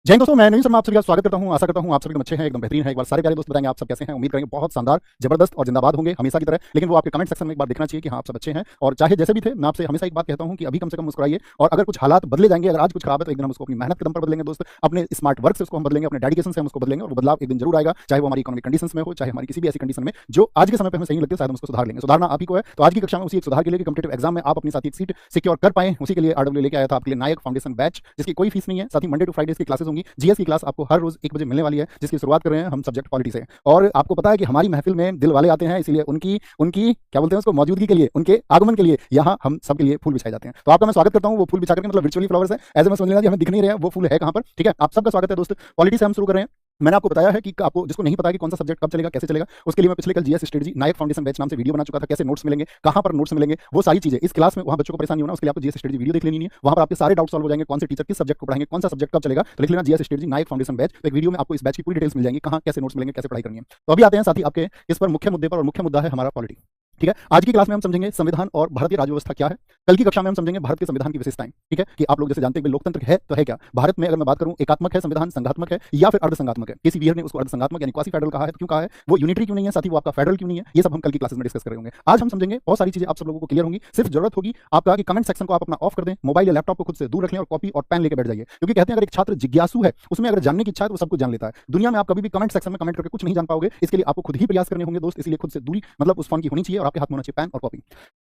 जय हिंद दोस्तों, मैं नवीन शर्मा आप सभी का स्वागत करता हूं। आशा करता हूं आप सभी एकदम अच्छे हैं, एकदम बेहतरीन हैं। एक बार सारे प्यारे दोस्त बताएंगे आप सब कैसे हैं। उम्मीद करेंगे बहुत शानदार, जबरदस्त और जिंदाबाद होंगे हमेशा की तरह। लेकिन वो आपके कमेंट सेक्शन में एक बार देखना चाहिए कि हाँ आप सब अच्छे हैं। और चाहे जैसे भी थे, मैं आपसे हमेशा एक बात कहता हूं कि अभी कम से कम मुस्कुराइए। और अगर कुछ हालात बदले जाएंगे, अगर आज कुछ खराब है तो एक दिन हम उसको अपनी मेहनत के दम पर बदलेंगे दोस्त। अपने स्मार्ट वर्क से उसको हम बदलेंगे, अपने डेडिकेशन से हम उसको बदलेंगे और वो बदलाव एक दिन जरूर आएगा। चाहे वो हमारी इकोनॉमिक कंडीशन में हो, चाहे हमारी किसी भी ऐसी कंडीशन में जो आज के समय पर हमें सही नहीं लगती, शायद हम उसको सुधार लेंगे। सुधारना आप ही को है। तो आज की कक्षा में उसी एक सुधार के लिए, कॉम्पिटिटिव एग्जाम में आप अपनी साथ एक सीट सिक्योर कर पाए, उसी के लिए आरडब्ल्यू लेके आया था आपके लिए नायक फाउंडेशन बैच, जिसकी कोई फीस नहीं है। साथ ही मंडे टू फ्राइडे की क्लासेस होंगी। जीएस की क्लास आपको हर रोज 1 बजे मिलने वाली है, जिसकी शुरुआत कर रहे हैं हम सब्जेक्ट पॉलिटी से। और आपको पता है कि हमारी महफिल में दिल वाले आते हैं, इसलिए उनकी उनकी क्या बोलते हैं उसको, मौजूदगी के लिए, उनके आगमन के लिए यहाँ हम सबके लिए फूल बिछाए जाते हैं। तो आपका मैं स्वागत करता हूँ। वो फूल बिछा करके मतलब वर्चुअली फ्लावर्स है, ऐसे में समझ लेना कि हमें दिख नहीं रहे हैं वो फूल है कहाँ पर। ठीक है, आप सबका स्वागत है दोस्त। पॉलिटी से हम शुरू कर रहे हैं। मैंने आपको बताया है कि आपको जिसको नहीं पता कि कौन सा सब्जेक्ट कब चलेगा, कैसे चलेगा, उसके लिए मैं पिछले कल जीएस स्ट्रेटजी नायक फाउंडेशन बैच नाम से वीडियो बना चुका था। कैसे नोट्स मिलेंगे, कहां पर नोट्स मिलेंगे, वो सारी चीजें इस क्लास में। वहां बच्चों को परेशानी होना, उसके लिए आपको जीएस स्ट्रेटजी वीडियो देख लेनी है। वहां पर आपके सारे डाउट सॉल्व हो जाएंगे। कौन से टीचर किस सब्जेक्ट को पढ़ाएंगे, कौन सा सब्जेक्ट कब चलेगा, तो लिख लेना जीएस स्ट्रेटजी नायक फाउंडेशन बैच। तो एक वीडियो में आपको इस बैच की पूरी डिटेल्स मिल जाएंगी, कहां कैसे नोट्स मिलेंगे, कैसे पढ़ाई करनी है। तो अभी आते हैं साथी आपके इस पर मुख्य मुद्दे पर, और मुख्य मुद्दा है हमारा पॉलिटी। ठीक है, आज की क्लास में हम समझेंगे संविधान और भारतीय राज्य व्यवस्था क्या है। कल की कक्षा में हम समझेंगे भारत के संविधान की विशेषताएं। ठीक है, कि आप लोग जैसे जानते हैं लोकतंत्र है तो है क्या। भारत में अगर मैं बात करूं, एकात्मक है संविधान, संघात्मक है या फिर अर्धसंघात्मक है। केसी वीर ने उसको अर्धसंघात्मक यानी क्वासी फेडरल कहा है। तो क्यों कहा है, वो यूनिटरी क्यों नहीं है, साथ ही वो आपका फेडरल क्यों नहीं है, ये सब हम कल की क्लासेस में डिस्कस करेंगे। आज हम समझेंगे बहुत सारी चीजें आप सब लोगों को क्लियर होंगी। सिर्फ जरूरत होगी आपका कि कमेंट सेक्शन को आप अपना ऑफ कर दें, मोबाइल या लैपटॉप को खुद से दूर रख लें और कॉपी और पेन लेकर बैठ जाइए। क्योंकि कहते हैं अगर एक छात्र जिज्ञासु है, उसमें अगर जानने की इच्छा है तो वो सब कुछ जान लेता है। दुनिया में आप कभी भी कमेंट सेक्शन में कमेंट करके कुछ नहीं जान पाओगे। इसके लिए आपको खुद ही प्रयास करने होंगे दोस्त। इसलिए खुद से दूरी मतलब उस फोन की होनी चाहिए और आपके हाथ में होना चाहिए पेन और कॉपी।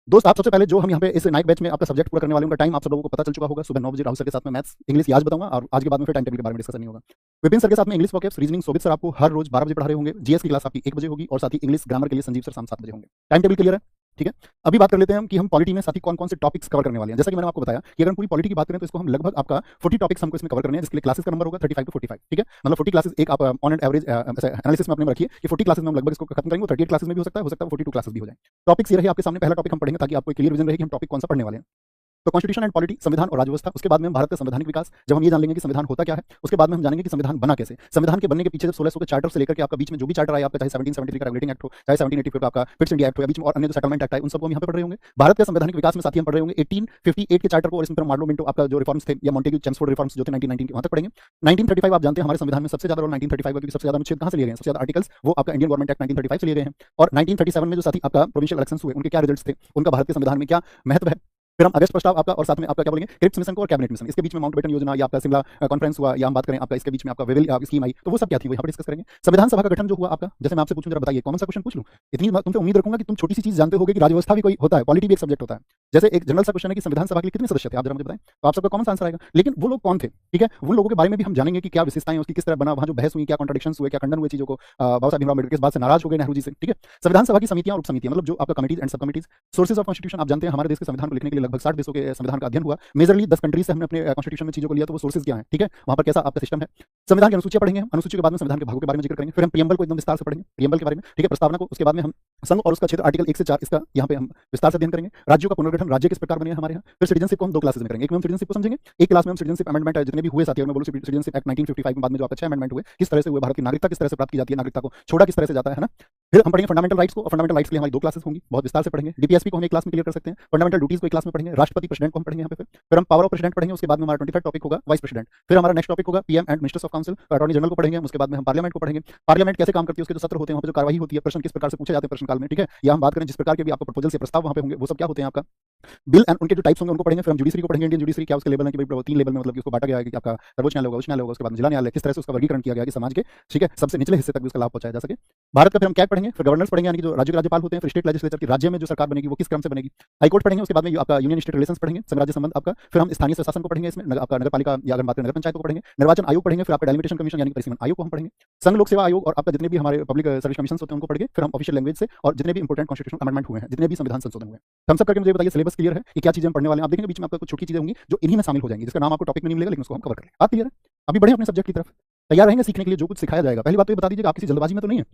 दोस्त आप सबसे पहले जो हम यहाँ पे इस नाइक बैच में आपका सब्जेक्ट पूरा करने वाले उनका टाइम आप सब लोगों को पता चल चुका होगा। सुबह 9 बजे राहुल सर के साथ में मैथ्स इंग्लिश याद बताऊंगा, और आज के बाद में फिर टाइम टेबल के बारे में डिस्कशन नहीं होगा। विपिन सर के साथ में इंग्लिश वोकैब्स रीजनिंग सोबित सर आपको हर रोज 12 बजे पढ़ा रहे होंगे। जीएस की क्लास आपकी 1 बजे होगी, और साथ ही इंग्लिश ग्रामर के लिए संजीव सर शाम 7 बजे होंगे। टाइम टेबल क्लियर है। ठीक है, अभी बात कर लेते हैं हम कि हम पॉलिटी में साथी कौन कौन से टॉपिक्स कवर करने वाले हैं। जैसा कि मैंने आपको बताया कि अगर हम पूरी पॉलिटी की बात करें तो इसको हम लगभग आपका 40 टॉपिक्स हमको इसमें कवर करने हैं, जिसके लिए क्लासेस का नंबर होगा 35 टू 45। ठीक है, मतलब 40 क्लासेस एक आप ऑन एंड एवरेज एनालिसिस में अपने में रखिए कि 40 क्लासेस में हम लगभग इसको खत्म करेंगे। 38 क्लासेस में भी हो सकता है 42 क्लासेस भी हो जाए। टॉपिक्स ये रहे आपके सामने। पहला टॉपिक हम पढ़ेंगे ताकि आपको क्लियर विजन रहे कि हम टॉपिक कौन सा पढ़ने वाले हैं। तो कॉन्स्टिट्यूशन एंड पॉलिटी, संविधान और राज्य व्यवस्था। उसके बाद में हम भारत का संवैधानिक विकास, जब हम ये जान लेंगे कि संविधान होता क्या है। उसके बाद में हम जानेंगे कि संविधान बना कैसे। संविधान के बनने के पीछे जब 1600 के चार्टर से लेकर के आपका बीच में जो भी चार्टर आया आपका, चाहे 1773 का रेगुलेटिंग एक्ट हो, चाहे 1784 का आपका फिट्स इंडिया एक्ट हो, या बीच में और अन्य जो सेटलमेंट एक्ट है, उन सबको हम यहाँ पे पढ़ रहे होंगे। भारत के संवैधानिक विकास में साथी हम पढ़ रहे होंगे 1858 के चार्टर को, और इसमें फिर मार्लो मिंटो आपका जो रिफॉर्म्स थे या मॉन्टेग्यू चेम्सफोर्ड रिफॉर्म्स जो थे 1919 के, वहां तक पढ़ेंगे। 1935 आप जानते हैं हमारे संविधान में सबसे ज्यादा रोल 1935 का, सबसे ज्यादा अनुच्छेद कहां से लिए गए हैं, सबसे ज्यादा आर्टिकल्स वो आपका इंडियन गवर्नमेंट एक्ट 1935 से लिए गए हैं। और 1937 में जो साथी आपका प्रोविंशियल इलेक्शंस हुए, उनके क्या रिजल्ट्स थे, उनका भारत के संविधान में क्या महत्व है। फिर हम अगस्त प्रस्ताव आपका, और साथ में आपका क्या बोलेंगे, क्रिप्स मिशन को और कैबिनेट मिशन। इसके बीच में माउंटबेटन योजना या आपका शिमला कॉन्फ्रेंस हुआ, या हम बात करें आपका इसके बीच में आपका वेविल स्कीम आई, तो वो सब क्या थी वो यहाँ पर डिस्कस करेंगे। संविधान सभा का गठन जो हुआ आपका, जैसे मैं आपसे पूछूं जरा बताइए कौन सा क्वेश्चन पूछ लूं। इतनी तुमसे उम्मीद रखूंगा कि तुम छोटी सी चीज जानते होगे कि राज्य व्यवस्था भी कोई होता है, पॉलिटी भी एक सब्जेक्ट होता है। जैसे एक जनरल सा क्वेश्चन है कि संविधान सभा के लिए कितने सदस्य थे, आप जरा मुझे बताएं, तो आप सबका कॉमन आंसर आएगा। लेकिन वो लोग कौन थे, ठीक है, उन लोगों के बारे में भी हम जानेंगे कि क्या विशेषताएं उसकी, किस तरह बना, वहां जो बहस हुई, क्या कॉन्ट्रडिक्शंस हुए, क्या खंडन हुए चीजों को। बाबा साहब भीमराव अम्बेडकर इस बात से नाराज हो गए नेहरू जी से। ठीक है, संविधान सभा की समितियां और उप समितियां, मतलब जो आपका कमिटीज एंड सब कमिटीज। सोर्सेज ऑफ कॉन्स्टिट्यूशन, आप जानते हैं हमारे देश के संविधान को लिखने के लिए लगभग 60 देशों के संविधान का अध्ययन हुआ। मेजरली 10 कंट्रीज से हमने अपने कॉन्स्टिट्यूशन में चीजों को लिया, तो वो सोर्सेज क्या है। ठीक है, वहां पर कैसा आपका सिस्टम है। संविधान की अनुसूचियां पढ़ेंगे, अनुसूची के बाद में संविधान के भागों के बारे में जिक्र करेंगे। फिर हम प्रियम्बल को एकदम विस्तार से पढ़ेंगे, प्रियम्बल के बारे में। ठीक है, प्रस्तावना को। उसके बाद में हम संघ और उसका क्षेत्र आर्टिकल 1 से 4 इसका यहाँ पे हम विस्तार से अध्ययन करेंगे। राज्यों का पुनर्गठन, राज्य किस प्रकार बने हैं हमारे यहाँ। फिर सिटीजनशिप को हम 2 क्लासेस में करेंगे। एक में हम सिटीजनशिप को समझेंगे, एक क्लास में हम सिटीजनशिप अमेंडमेंट जितने भी हुए साथी, मैं बोलूं सिटीजनशिप एक्ट 1955 में बाद में जो आपका 6 अमेंडमेंट हुए, किस तरह से हुए, भारत की नागरिकता किस तरह से प्राप्त की जाती है, नागरिकता को छोड़ा किस तरह से जाता है ना। फिर हम पढ़ेंगे फंडामेंटल राइट्स को, और फंडामेंटल राइट्स के लिए हमारी 2 क्लासेस होंगी, बहुत विस्तार से पढ़ेंगे। डीपीएसपी को हम एक क्लास में क्लियर कर सकते हैं, फंडामेंटल ड्यूटीज को एक क्लास में पढ़ेंगे। राष्ट्रपति प्रेसिडेंट को हम पढ़ेंगे यहाँ पे। फिर हम पावर ऑफ प्रेसिडेंट पढ़ेंगे। उसके बाद में हमारा 23rd टॉपिक होगा वाइस प्रेसिडेंट। फिर हमारा नेक्स्ट टॉपिक होगा PM and ministers of council, attorney general को पढ़ेंगे। उसके बाद में हम पार्लियामेंट को पढ़ेंगे। पार्लियामेंट कैसे काम करती है, उसके जो सत्र होते हैं, वहाँ पे जो कार्रवाई होती है, प्रश्न किस प्रकार से पूछे जाते हैं प्रश्नकाल में। ठीक है, या हम बात करें जिस प्रकार के भी आपको प्रपोजल से प्रस्ताव वहाँ पे होंगे, वो सब क्या होते हैं आपका बिल एंड उनके जो टाइप्स होंगे उनको पढ़ेंगे। फिर हम जुडिशरी को पढ़ेंगे। इंडियन जुडिशरी क्या उसके लेवल है कि भाई 3 लेवल में, मतलब कि उसको बांटा गया है कि आपका सर्वोच्च न्यायालय होगा, उच्च न्यायालय होगा, उसके बाद जिला न्यायालय, किस तरह से उसका वर्गीकरण किया गया कि समाज के ठीक है सबसे निचले हिस्से तक भी उसका लाभ पहुंचाया जा सके। भारत का फिर हम क्या पढ़ेंगे, फिर गवर्नर्स पढ़ेंगे, यानी कि जो राज्य के राज्यपाल होते हैं। फिर स्टेट लेजिस्लेचर की राज्य में जो सरकार बनेगी वो किस क्रम से बनेगी। हाईकोर्ट पढ़ेंगे। उसके बाद में आपका यूनियन स्टेट रिलेशंस पढ़ेंगे, संघ राज्य संबंध आपका। फिर हम स्थानीय स्वशासन को पढ़ेंगे, इसमें आपका नगर पालिका या अगर बात करें नगर पंचायत को पढ़ेंगे। निर्वाचन आयोग पढ़ेंगे। फिर आपका डेलिमिटेशन कमीशन यानी परिसीमन आयोग को हम पढ़ेंगे। संघ लोक सेवा आयोग और आपका जितने भी हमारे पब्लिक सर्विस कमीशन होते हैं उनको पढ़ेंगे। फिर हम ऑफिशियल लैंग्वेज से और जितने भी इंपोर्टेंट कॉन्स्टिट्यूशनल अमेंडमेंट हुए हैं, जितने भी संविधान संशोधन हुए हैं, हम सब करके मुझे बताइए सिलेबस क्लियर है कि क्या चीजें हम पढ़ने वाले हैं। आप देखेंगे बीच में आपका कुछ छोटी चीजें होंगी जो इन्हीं में शामिल हो जाएंगी, जिसका नाम आपको टॉपिक में नहीं मिलेगा, लेकिन उसको हम कवर कर लेंगे। आप क्लियर है, अभी बढ़े अपने सब्जेक्ट की तरफ, तैयार रहेंगे सीखने के लिए जो कुछ सिखाया जाएगा। पहली बात तो ये बता दीजिएगा आप किसी जल्दबाजी में तो नहीं है।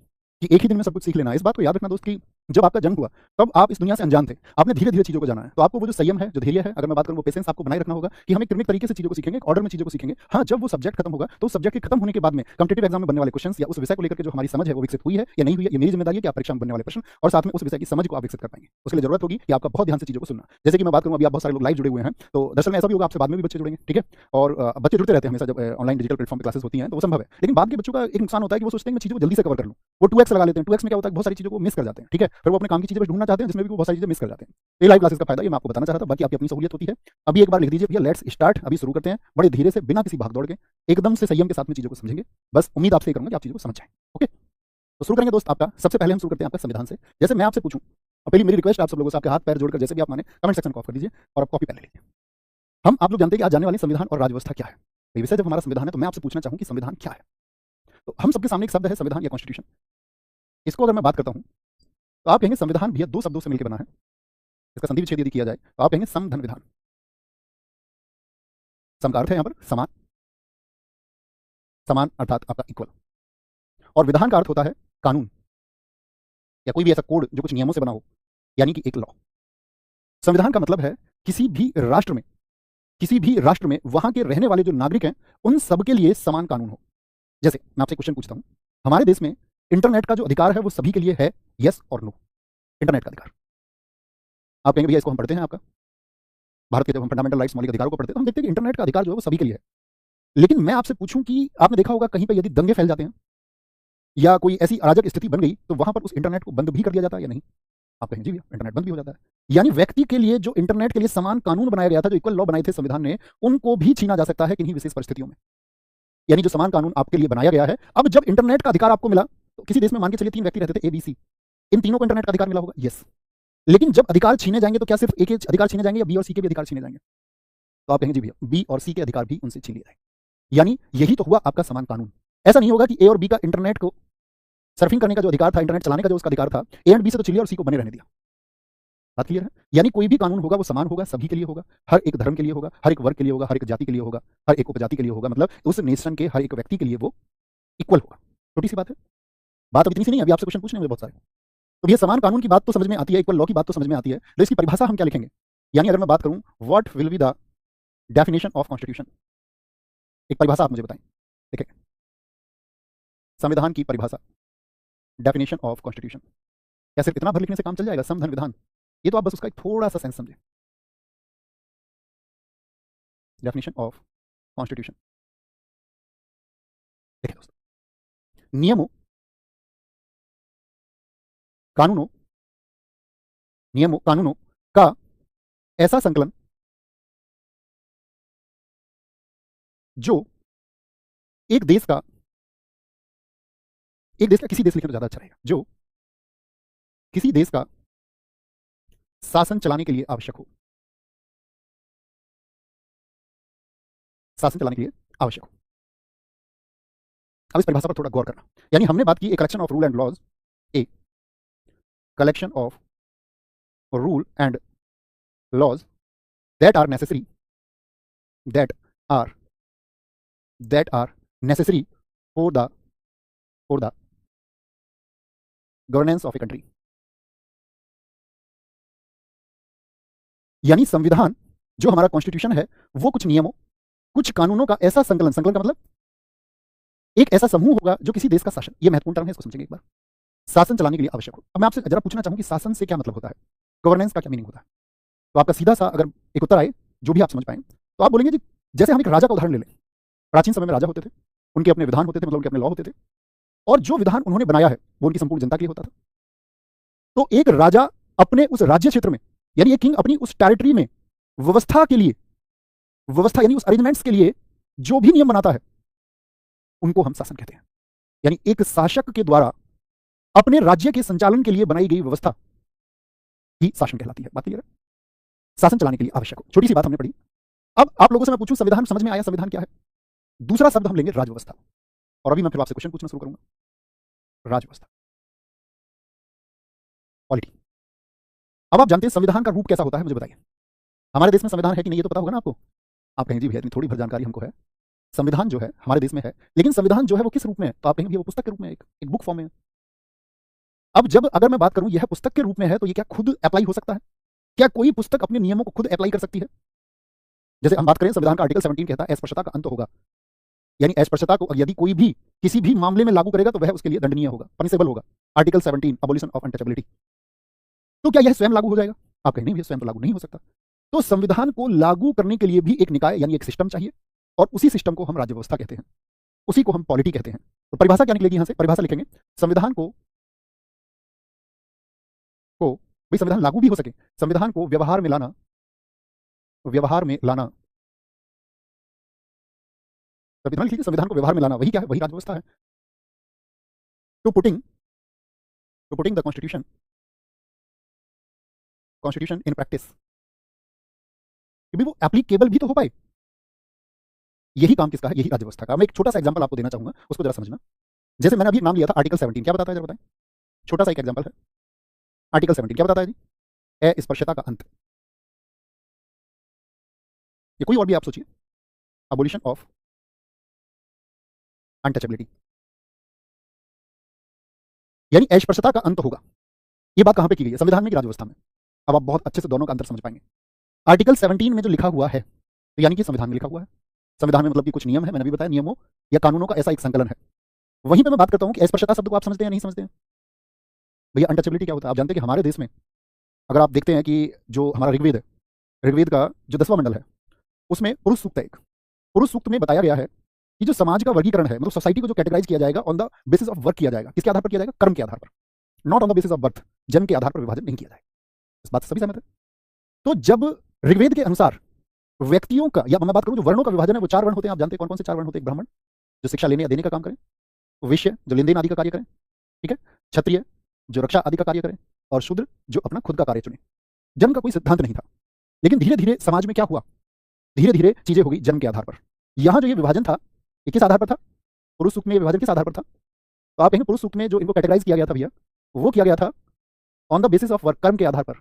कि एक ही दिन में सब कुछ सीख लेना है। इस बात को याद रखना दोस्त कि जब आपका जन्म हुआ तब आप इस दुनिया से अनजान थे। आपने धीरे-धीरे चीज़ों को जाना है। तो आपको वो जो संयम है, जो धैर्य है, अगर मैं बात करूँ वो पेशेंस आपको बनाए रखना होगा कि हम एक क्रमिक तरीके से चीज़ों को सीखेंगे, एक ऑर्डर में चीज़ों को सीखेंगे। हाँ, जब वो सब्जेक्ट खत्म होगा तो उस सब्जेक्ट के खत्म होने के बाद में कॉम्पिटिटिव एग्जाम में बनने वाले क्वेश्चंस या उस विषय को लेकर के जो हमारी समझ है वो विकसित हुई है या नहीं हुई है, ये मेरी जिम्मेदारी है कि आप परीक्षा में बनने वाले प्रश्न और साथ में उस विषय की समझ को आप विकसित कर पाएंगे। उसके लिए जरूरत होगी कि आपका बहुत ध्यान से चीज़ों को सुनना। जैसे कि मैं बात करूँ, अभी आप बहुत सारे लोग लाइव जुड़े हुए हैं, तो दरअसल में ऐसा भी होगा आपसे बाद में भी बच्चे जुड़ेंगे, ठीक है? और बच्चे जुड़ते रहते हैं हमेशा जब ऑनलाइन डिजिटल प्लेटफॉर्म पे क्लासेस होती हैं, तो वो संभव है। लेकिन बाद के बच्चों का एक नुकसान होता है कि वो सोचते हैं कि मैं चीज़ों को जल्दी से कवर कर लूँ। वो 2x लगा लेते हैं। 2x में क्या होता है, बहुत सारी चीज़ों को मिस कर जाते हैं, ठीक है? फिर वो अपने काम की चीज़ें बस ढूँढना चाहते हैं जिसमें भी वो बहुत सारी चीज़ें मिस कर जाते हैं। ये लाइव क्लासेस का फायदा, ये मैं आपको बताना चाह रहा था। बाकी आपकी अपनी सहूलियत होती है। अभी एक बार लिख दीजिए भैया, लेट्स स्टार्ट। अभी शुरू करते हैं, बड़े धीरे से, बिना किसी भाग-दौड़ के, एकदम से संयम के साथ में चीज़ों को समझेंगे। बस उम्मीद आपसे ये करूँगा कि आप चीज़ों को समझ जाएँ। ओके? तो शुरू करेंगे दोस्त आपका। सबसे पहले हम शुरू करते हैं आपका संविधान से। जैसे मैं आपसे पूछूँ, और पहली मेरी रिक्वेस्ट आप सब लोगों से, आपके हाथ पैर जोड़कर जैसे भी आप माने, कमेंट सेक्शन को ऑफ कर दीजिए और आप कॉपी पेन ले लीजिए। हम आप लोग जानते हैं कि आज जानने वाले संविधान और राजव्यवस्था क्या है। ये विषय जब हमारा संविधान है तो मैं आपसे पूछना चाहूँ कि संविधान क्या है? तो हम सबके सामने एक शब्द है संविधान या कॉन्स्टिट्यूशन। इसको अगर मैं बात करता हूँ तो आप कहेंगे संविधान भैया 2 शब्दों से मिलकर बना है। इसका संधि विच्छेद यदि किया जाए तो आप कहेंगे समधन विधान। सम का अर्थ है यहाँ पर समान, समान अर्थात आपका इक्वल, और विधान का अर्थ होता है कानून या कोई भी ऐसा कोड जो कुछ नियमों से बना हो, यानी कि एक लॉ। संविधान का मतलब है किसी भी राष्ट्र में, किसी भी राष्ट्र में वहां के रहने वाले जो नागरिक हैं उन सबके लिए समान कानून हो। जैसे मैं आपसे क्वेश्चन पूछता हूं, हमारे देश में इंटरनेट का जो अधिकार है वो सभी के लिए है, यस और नो? इंटरनेट का अधिकार, आप कहेंगे भैया इसको हम पढ़ते हैं आपका भारत के, जब हम फंडामेंटल राइट्स मौलिक अधिकारों को पढ़ते हैं तो हम देखते हैं कि इंटरनेट का अधिकार जो है वो सभी के लिए है। लेकिन मैं आपसे पूछूं कि आपने देखा होगा कहीं पर यदि दंगे फैल जाते हैं या कोई ऐसी अराजक स्थिति बन गई तो वहां पर उस इंटरनेट को बंद भी कर दिया जाता है या नहीं? आप कहेंगे जी भैया इंटरनेट बंद भी हो जाता है। यानी व्यक्ति के लिए जो इंटरनेट के लिए समान कानून बनाया गया था, जो इक्वल लॉ बनाए थे संविधान ने, उनको भी छीना जा सकता है किन्हीं विशेष परिस्थितियों में। यानी जो समान कानून आपके लिए बनाया गया है, अब जब इंटरनेट का अधिकार आपको मिला तो किसी देश में मान के चलिए 3 व्यक्ति रहते थे, ए बी सी, इन तीनों को इंटरनेट का अधिकार मिला होगा, यस। लेकिन जब अधिकार छीने जाएंगे तो क्या सिर्फ ए के अधिकार छीने जाएंगे या बी और सी के भी अधिकार छीने जाएंगे? तो आप कहेंगे जी भैया बी और सी के अधिकार भी उनसे छीन लिए जाएंगे। यानी यही तो हुआ आपका समान कानून। ऐसा नहीं होगा कि ए और बी का इंटरनेट को सर्फिंग करने का जो अधिकार था, इंटरनेट चलाने का जो उसका अधिकार था, ए एंड बी से तो चिल्लिया और सी को बने रहने दिया। बात क्लियर है? यानी कोई भी कानून होगा वो समान होगा, सभी के लिए होगा, हर एक धर्म के लिए होगा, हर एक वर्ग के लिए होगा, हर एक जाति के लिए होगा, हर एक उपजाति के लिए होगा, मतलब उस नेशन के हर एक व्यक्ति के लिए वो इक्वल होगा। छोटी सी बात है, बात अब इतनी सी नहीं, अभी आपसे क्वेश्चन पूछने होंगे बहुत सारे। तो ये समान कानून की बात तो समझ में आती है, इक्वल लॉ की बात तो समझ में आती है, तो इसकी परिभाषा हम क्या लिखेंगे? यानी अगर मैं बात करूं what will be the definition of constitution, एक परिभाषा आप मुझे बताएं। ठीक है, संविधान की परिभाषा, डेफिनेशन ऑफ कॉन्स्टिट्यूशन। क्या सिर्फ इतना भर लिखने से काम चल जाएगा? समधन विधान, ये तो आप बस उसका एक थोड़ा सा सेंस समझे। डेफिनेशन ऑफ कॉन्स्टिट्यूशन, देखिए दोस्तों, नियमों, कानूनों, नियमों कानूनों का ऐसा संकलन जो एक देश का, एक देश का, किसी देश लिखे तो ज्यादा अच्छा रहेगा, जो किसी देश का शासन चलाने के लिए आवश्यक हो, शासन चलाने के लिए आवश्यक हो। अब इस परिभाषा पर थोड़ा गौर करना। यानी हमने बात की a collection of rule and laws, a collection of rule and laws that are necessary, that are that are necessary for the governance of a country. यानी संविधान जो हमारा कॉन्स्टिट्यूशन है वो कुछ नियमों, कुछ कानूनों का ऐसा संकलन, संकलन का मतलब एक ऐसा समूह होगा जो किसी देश का शासन, ये महत्वपूर्ण टर्म है, इसको समझेंगे एक बार, शासन चलाने के लिए आवश्यक हो। अब मैं आपसे जरा पूछना चाहूं कि शासन से क्या मतलब होता है, गवर्नेंस का क्या मीनिंग होता है? तो आपका सीधा सा अगर एक उत्तर आए जो भी आप समझ पाए तो आप बोलेंगे जी, जैसे हम एक राजा का उदाहरण ले लें। प्राचीन समय में राजा होते थे, उनके अपने विधान होते थे, मतलब उनके अपने लॉ होते थे, और जो विधान उन्होंने बनाया है वो उनकी संपूर्ण जनता के लिए होता था। तो एक राजा अपने उस राज्य क्षेत्र में, यानी एक किंग अपनी उस टेरिटरी में व्यवस्था के लिए, व्यवस्था यानी उस अरेंजमेंट्स के लिए जो भी नियम बनाता है उनको हम शासन कहते हैं। यानी एक शासक के द्वारा अपने राज्य के संचालन के लिए बनाई गई व्यवस्था ही शासन कहलाती है। बात क्लियर है? शासन चलाने के लिए आवश्यक हो, छोटी सी बात हमने पढ़ी। अब आप लोगों से मैं पूछूं संविधान समझ में आया, संविधान क्या है? दूसरा शब्द हम लेंगे राजव्यवस्था, और अभी मैं फिर आपसे क्वेश्चन पूछना शुरू करूंगा। राजव्यवस्था, पॉलिटी। अब आप जानते हैं संविधान का रूप कैसा होता है, मुझे बताइए। हमारे देश में संविधान है कि नहीं ये तो पता होगा ना आपको। आप कहेंगे जी भैया इतनी थोड़ी भर जानकारी हमको है। संविधान जो है हमारे देश में है, लेकिन संविधान जो है वो किस रूप में है? तो आप कहेंगे वो पुस्तक के रूप में, एक बुक फॉर्म में है। अब जब अगर मैं बात करूं यह पुस्तक के रूप में है तो ये क्या खुद अप्लाई हो सकता है? क्या कोई पुस्तक अपने नियमों को खुद अप्लाई कर सकती है? जैसे हम बात करें संविधान का आर्टिकल 17 कहता है अस्पृश्यता का अंत होगा, यानी अस्पृश्यता को यदि कोई भी किसी भी मामले में लागू करेगा तो वह उसके लिए दंडनीय होगा, पनिशेबल होगा। Article 17 abolition of untouchability. तो क्या यह स्वयं लागू हो जाएगा? आप कहेंगे नहीं, स्वयं तो लागू नहीं हो सकता। तो संविधान को लागू करने के लिए भी एक निकाय यानी एक सिस्टम चाहिए, और उसी सिस्टम को हम राज्य व्यवस्था कहते हैं, उसी को हम पॉलिटी कहते हैं। तो परिभाषा क्या निकलेगी? यहां से परिभाषा लिखेंगे, संविधान को भाई संविधान लागू भी हो सके, संविधान को व्यवहार में लाना, व्यवहार में लाना, संविधान लिखिए, संविधान को व्यवहार में लाना, वही क्या है? वही राज्य व्यवस्था है। To putting the constitution in practice, वो एप्लीकेबल भी तो हो पाए। यही काम किसका है? यही राज्य व्यवस्था का। मैं एक छोटा सा एग्जांपल आपको देना चाहूंगा, उसको जरा समझना। जैसे मैंने अभी नाम लिया था आर्टिकल 17, क्या बताता है जरा बताएं? छोटा सा एक एग्जांपल है। आर्टिकल 17 क्या बताता है जी? अस्पृश्यता का अंत। ये कोई और भी आप सोचिए, अबोलिशन ऑफ अनटचेबिलिटी, यानी अस्पृश्यता का अंत होगा। ये बात कहां पे की गई है? संविधान में कि राज्य व्यवस्था में? अब आप बहुत अच्छे से दोनों का अंतर समझ पाएंगे। आर्टिकल 17 में जो लिखा हुआ है, तो यानी कि संविधान में लिखा हुआ है। संविधान में मतलब कि कुछ नियम है, मैंने भी बताया, नियमों या कानूनों का ऐसा एक संकलन है। वहीं पे मैं बात करता हूं कि अस्पृश्यता शब्द को आप समझते हैं या नहीं समझते हैं? भैया अनटचेबिलिटी क्या होता है? आप जानते हैं कि हमारे देश में अगर आप देखते हैं कि जो हमारा ऋग्वेद है, ऋग्वेद का जो 10वां मंडल है, उसमें पुरुष सूक्त है। एक पुरुष सूक्त में बताया गया है कि जो समाज का वर्गीकरण है, मतलब सोसाइटी को जो कैटेगराइज किया जाएगा on the basis of work किया जाएगा। किसके आधार पर किया जाएगा? कर्म के आधार पर, not on the basis of birth, जन्म के आधार पर विभाजन नहीं किया जाएगा। इस बात से सभी सहमत है? तो जब ऋग्वेद के अनुसार व्यक्तियों का, या मैं बात करूं जो वर्णों का विभाजन है, वो 4 वर्ण होते हैं। आप जानते हैं कौन कौन से 4 वर्ण होते हैं? ब्राह्मण जो शिक्षा लेने या देने का काम करें, वैश्य जो लेन देन आदि का कार्य करें, ठीक है, क्षत्रिय जो रक्षा आदि का कार्य करें, और शूद्र जो अपना खुद का कार्य चुने। जन्म का कोई सिद्धांत नहीं था, लेकिन धीरे धीरे समाज में क्या हुआ? धीरे धीरे चीजें हो गई जन्म के आधार पर। यहां जो ये विभाजन था, ये किस आधार पर था? पुरुष सूक्त में विभाजन किस आधार पर था? तो आप कहेंगे पुरुष सूक्त में जो इनको कैटेगराइज किया गया था भैया, वो किया गया था on the basis of work, कर्म के आधार पर,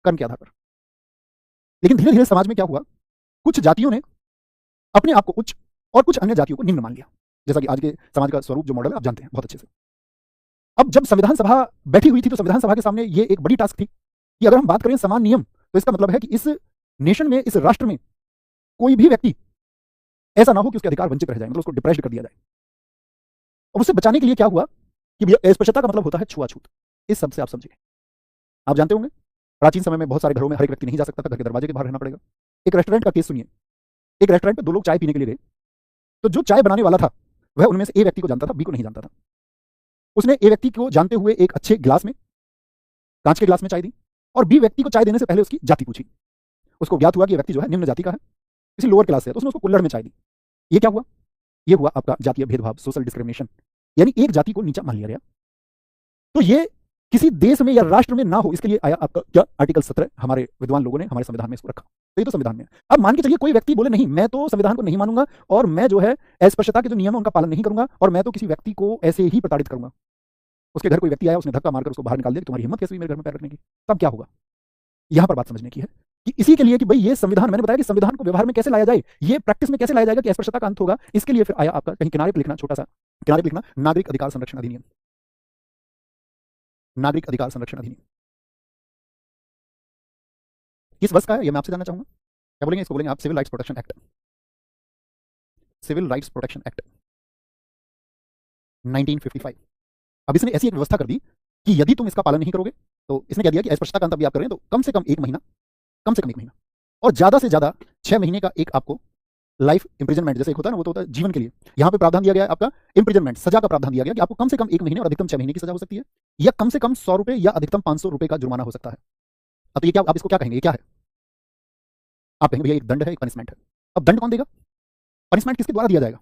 कर्म के आधार पर। लेकिन धीरे धीरे समाज में क्या हुआ? कुछ जातियों ने अपने आप को उच्च और कुछ अन्य जातियों को निम्न मान लिया, जैसा कि आज के समाज का स्वरूप जो मॉडल है आप जानते हैं बहुत अच्छे से। अब जब संविधान सभा बैठी हुई थी, तो संविधान सभा के सामने ये एक बड़ी टास्क थी कि अगर हम बात करें समान नियम, तो इसका मतलब है कि इस नेशन में, इस राष्ट्र में कोई भी व्यक्ति ऐसा ना हो कि उसके अधिकार वंचित रह जाए, मतलब उसको डिप्रेस्ड कर दिया जाए। और उससे बचाने के लिए क्या हुआ कि अस्पृश्यता का मतलब होता है छुआछूत। इस शब्द से आप समझिए, आप जानते होंगे प्राचीन समय में बहुत सारे घरों में हर एक व्यक्ति नहीं जा सकता था, घर के दरवाजे के बाहर रहना पड़ेगा। एक रेस्टोरेंट का केस सुनिए, एक रेस्टोरेंट पे 2 लोग चाय पीने के लिए गए, तो जो चाय बनाने वाला था वह उनमें से ए व्यक्ति को जानता था, बी को नहीं जानता था। उसने ए व्यक्ति को जानते हुए एक अच्छे गिलास में, कांच के गिलास में चाय दी, और बी व्यक्ति को चाय देने से पहले उसकी जाति पूछी। उसको ज्ञात हुआ कि यह व्यक्ति जो है निम्न जाति का है, किसी लोअर क्लास से है, तो उसने उसको कुल्हड़ में चाय दी। ये क्या हुआ? ये हुआ आपका जातीय भेदभाव, सोशल डिस्क्रिमिनेशन, यानी एक जाति को नीचा मान लिया गया। तो ये किसी देश में या राष्ट्र में ना हो, इसके लिए आया आपका क्या? आर्टिकल 17 हमारे विद्वान लोगों ने हमारे संविधान में इसको रखा। तो ये तो संविधान में है। अब मान के चलिए कोई व्यक्ति बोले नहीं, मैं तो संविधान को नहीं मानूंगा, और मैं जो है अस्पृश्यता के जो नियम है उनका पालन नहीं करूंगा, और मैं तो किसी व्यक्ति को ऐसे ही प्रताड़ित करूंगा। उसके घर कोई व्यक्ति आया, उसने धक्का मारकर उसको बाहर निकाल दिया, तुम्हारी हिम्मत कैसे हुई मेरे घर में पैर रखने की? तब क्या होगा? यहां पर बात समझने की है कि इसी के लिए कि भाई ये संविधान, मैंने बताया कि संविधान को व्यवहार में कैसे लाया जाए, ये प्रैक्टिस में कैसे लाया जाएगा कि अस्पृश्यता का अंत होगा। इसके लिए फिर आया आपका, कहीं किनारे पर लिखना, छोटा सा किनारे पर लिखना, नागरिक अधिकार संरक्षण अधिनियम। नागरिक अधिकार संरक्षण अधिनियम किस वर्ष का है, ये मैं आपसे जानना चाहूंगा। क्या बोलेंगे इसको? बोलेंगे आप civil rights protection act, civil rights protection act 1955। अब इसने ऐसी एक व्यवस्था कर दी कि यदि तुम इसका पालन नहीं करोगे, तो इसने कह दिया कि अस्पृश्यता का अंत अभी आप करें तो कम से कम 1 महीना, कम से कम 1 महीना, और ज्यादा से ज्यादा 6 महीने का एक आपको लाइफ इंप्रिजनमेंट, जैसे एक होता है ना, वो तो होता है जीवन के लिए। यहां पे प्रावधान दिया गया है आपका इंप्रिजनमेंट, सजा का प्रावधान दिया गया कि आपको कम से कम 1 महीने और अधिकतम 6 महीने की सजा हो सकती है, या कम से कम 100 रुपए या अधिकतम 500 रुपए का जुर्माना हो सकता है। अब तो ये क्या, आप इसको क्या कहेंगे? ये क्या है? आप कहेंगे भैया एक दंड है, एक पनिशमेंट है। अब दंड कौन देगा? पनिशमेंट किसके द्वारा दिया जाएगा?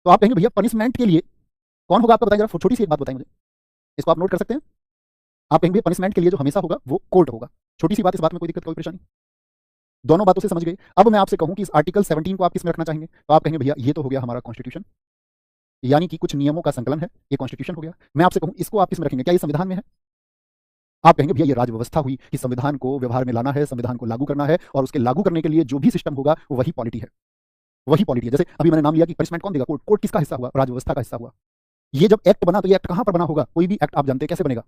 तो आप कहेंगे भैया पनिशमेंट के लिए कौन होगा? आपको बताइए जरा, छोटी सी एक बात बताएं मुझे, इसको आप नोट कर सकते हैं। आप कहेंगे पनिशमेंट के लिए जो हमेशा होगा वो कोर्ट होगा। छोटी सी बात, इस बात में कोई दिक्कत, कोई परेशानी? दोनों बातों से समझ गए। अब मैं आपसे कहूं कि इस आर्टिकल 17 को आप किस में रखना चाहेंगे? तो आप कहेंगे भैया ये तो हो गया हमारा कॉन्स्टिट्यूशन, यानी कि कुछ नियमों का संकलन है, ये कॉन्स्टिट्यूशन हो गया। मैं आपसे कहूं इसको आप किस में रखेंगे? क्या ये संविधान में है? आप कहेंगे भैया ये राज्य व्यवस्था हुई कि संविधान को व्यवहार में लाना है, संविधान को लागू करना है, और उसके लागू करने के लिए जो भी सिस्टम होगा वही पॉलिटी है, वही पॉलिटी है। जैसे अभी मैंने नाम लिया कि पनिशमेंट कौन देगा? कोर्ट। कोर्ट किसका हिस्सा हुआ? राज्य व्यवस्था का हिस्सा हुआ। ये जब एक्ट बना तो ये एक्ट कहां पर बना होगा? कोई भी एक्ट आप जानते हैं कैसे बनेगा?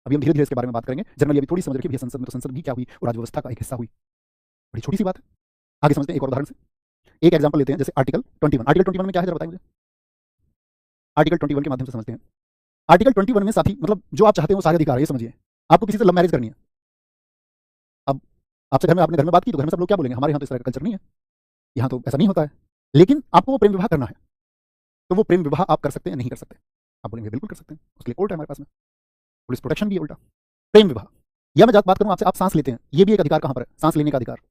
अभी हम धीरे धीरे इसके बारे में बात करेंगे। जनरली अभी थोड़ी समझ रखिए भैया, संसद में तो संसद भी क्या हुई और राज्य व्यवस्था का एक हिस्सा हुई। बड़ी छोटी सी बात है, आगे समझते हैं एक और उदाहरण से। एक एग्जांपल लेते हैं, जैसे आर्टिकल 21। आर्टिकल 21 में क्या है जरा बताइए मुझे। आर्टिकल 21 के माध्यम से समझते हैं। आर्टिकल 21 में साथी मतलब जो आप चाहते हैं वो सारे अधिकार है, ये समझिए। आपको किसी से लव मैरिज करनी है, अब आपसे घर में, आपने घर में बात की तो घर में सब लोग क्या बोलेंगे? हमारे यहाँ तो इस तरह का कल्चर नहीं है, यहाँ तो ऐसा नहीं होता है, लेकिन आपको वो प्रेम विवाह करना है, तो वो प्रेम विवाह आप कर सकते हैं नहीं कर सकते? आप बोलेंगे बिल्कुल कर सकते हैं, उसके लिए कोर्ट है हमारे पास में, पुलिस प्रोटेक्शन भी है उल्टा। प्रेम विवाह, या मैं बात करूं आपसे, आप सांस लेते हैं, ये भी एक अधिकार कहां पर है? सांस लेने का अधिकार।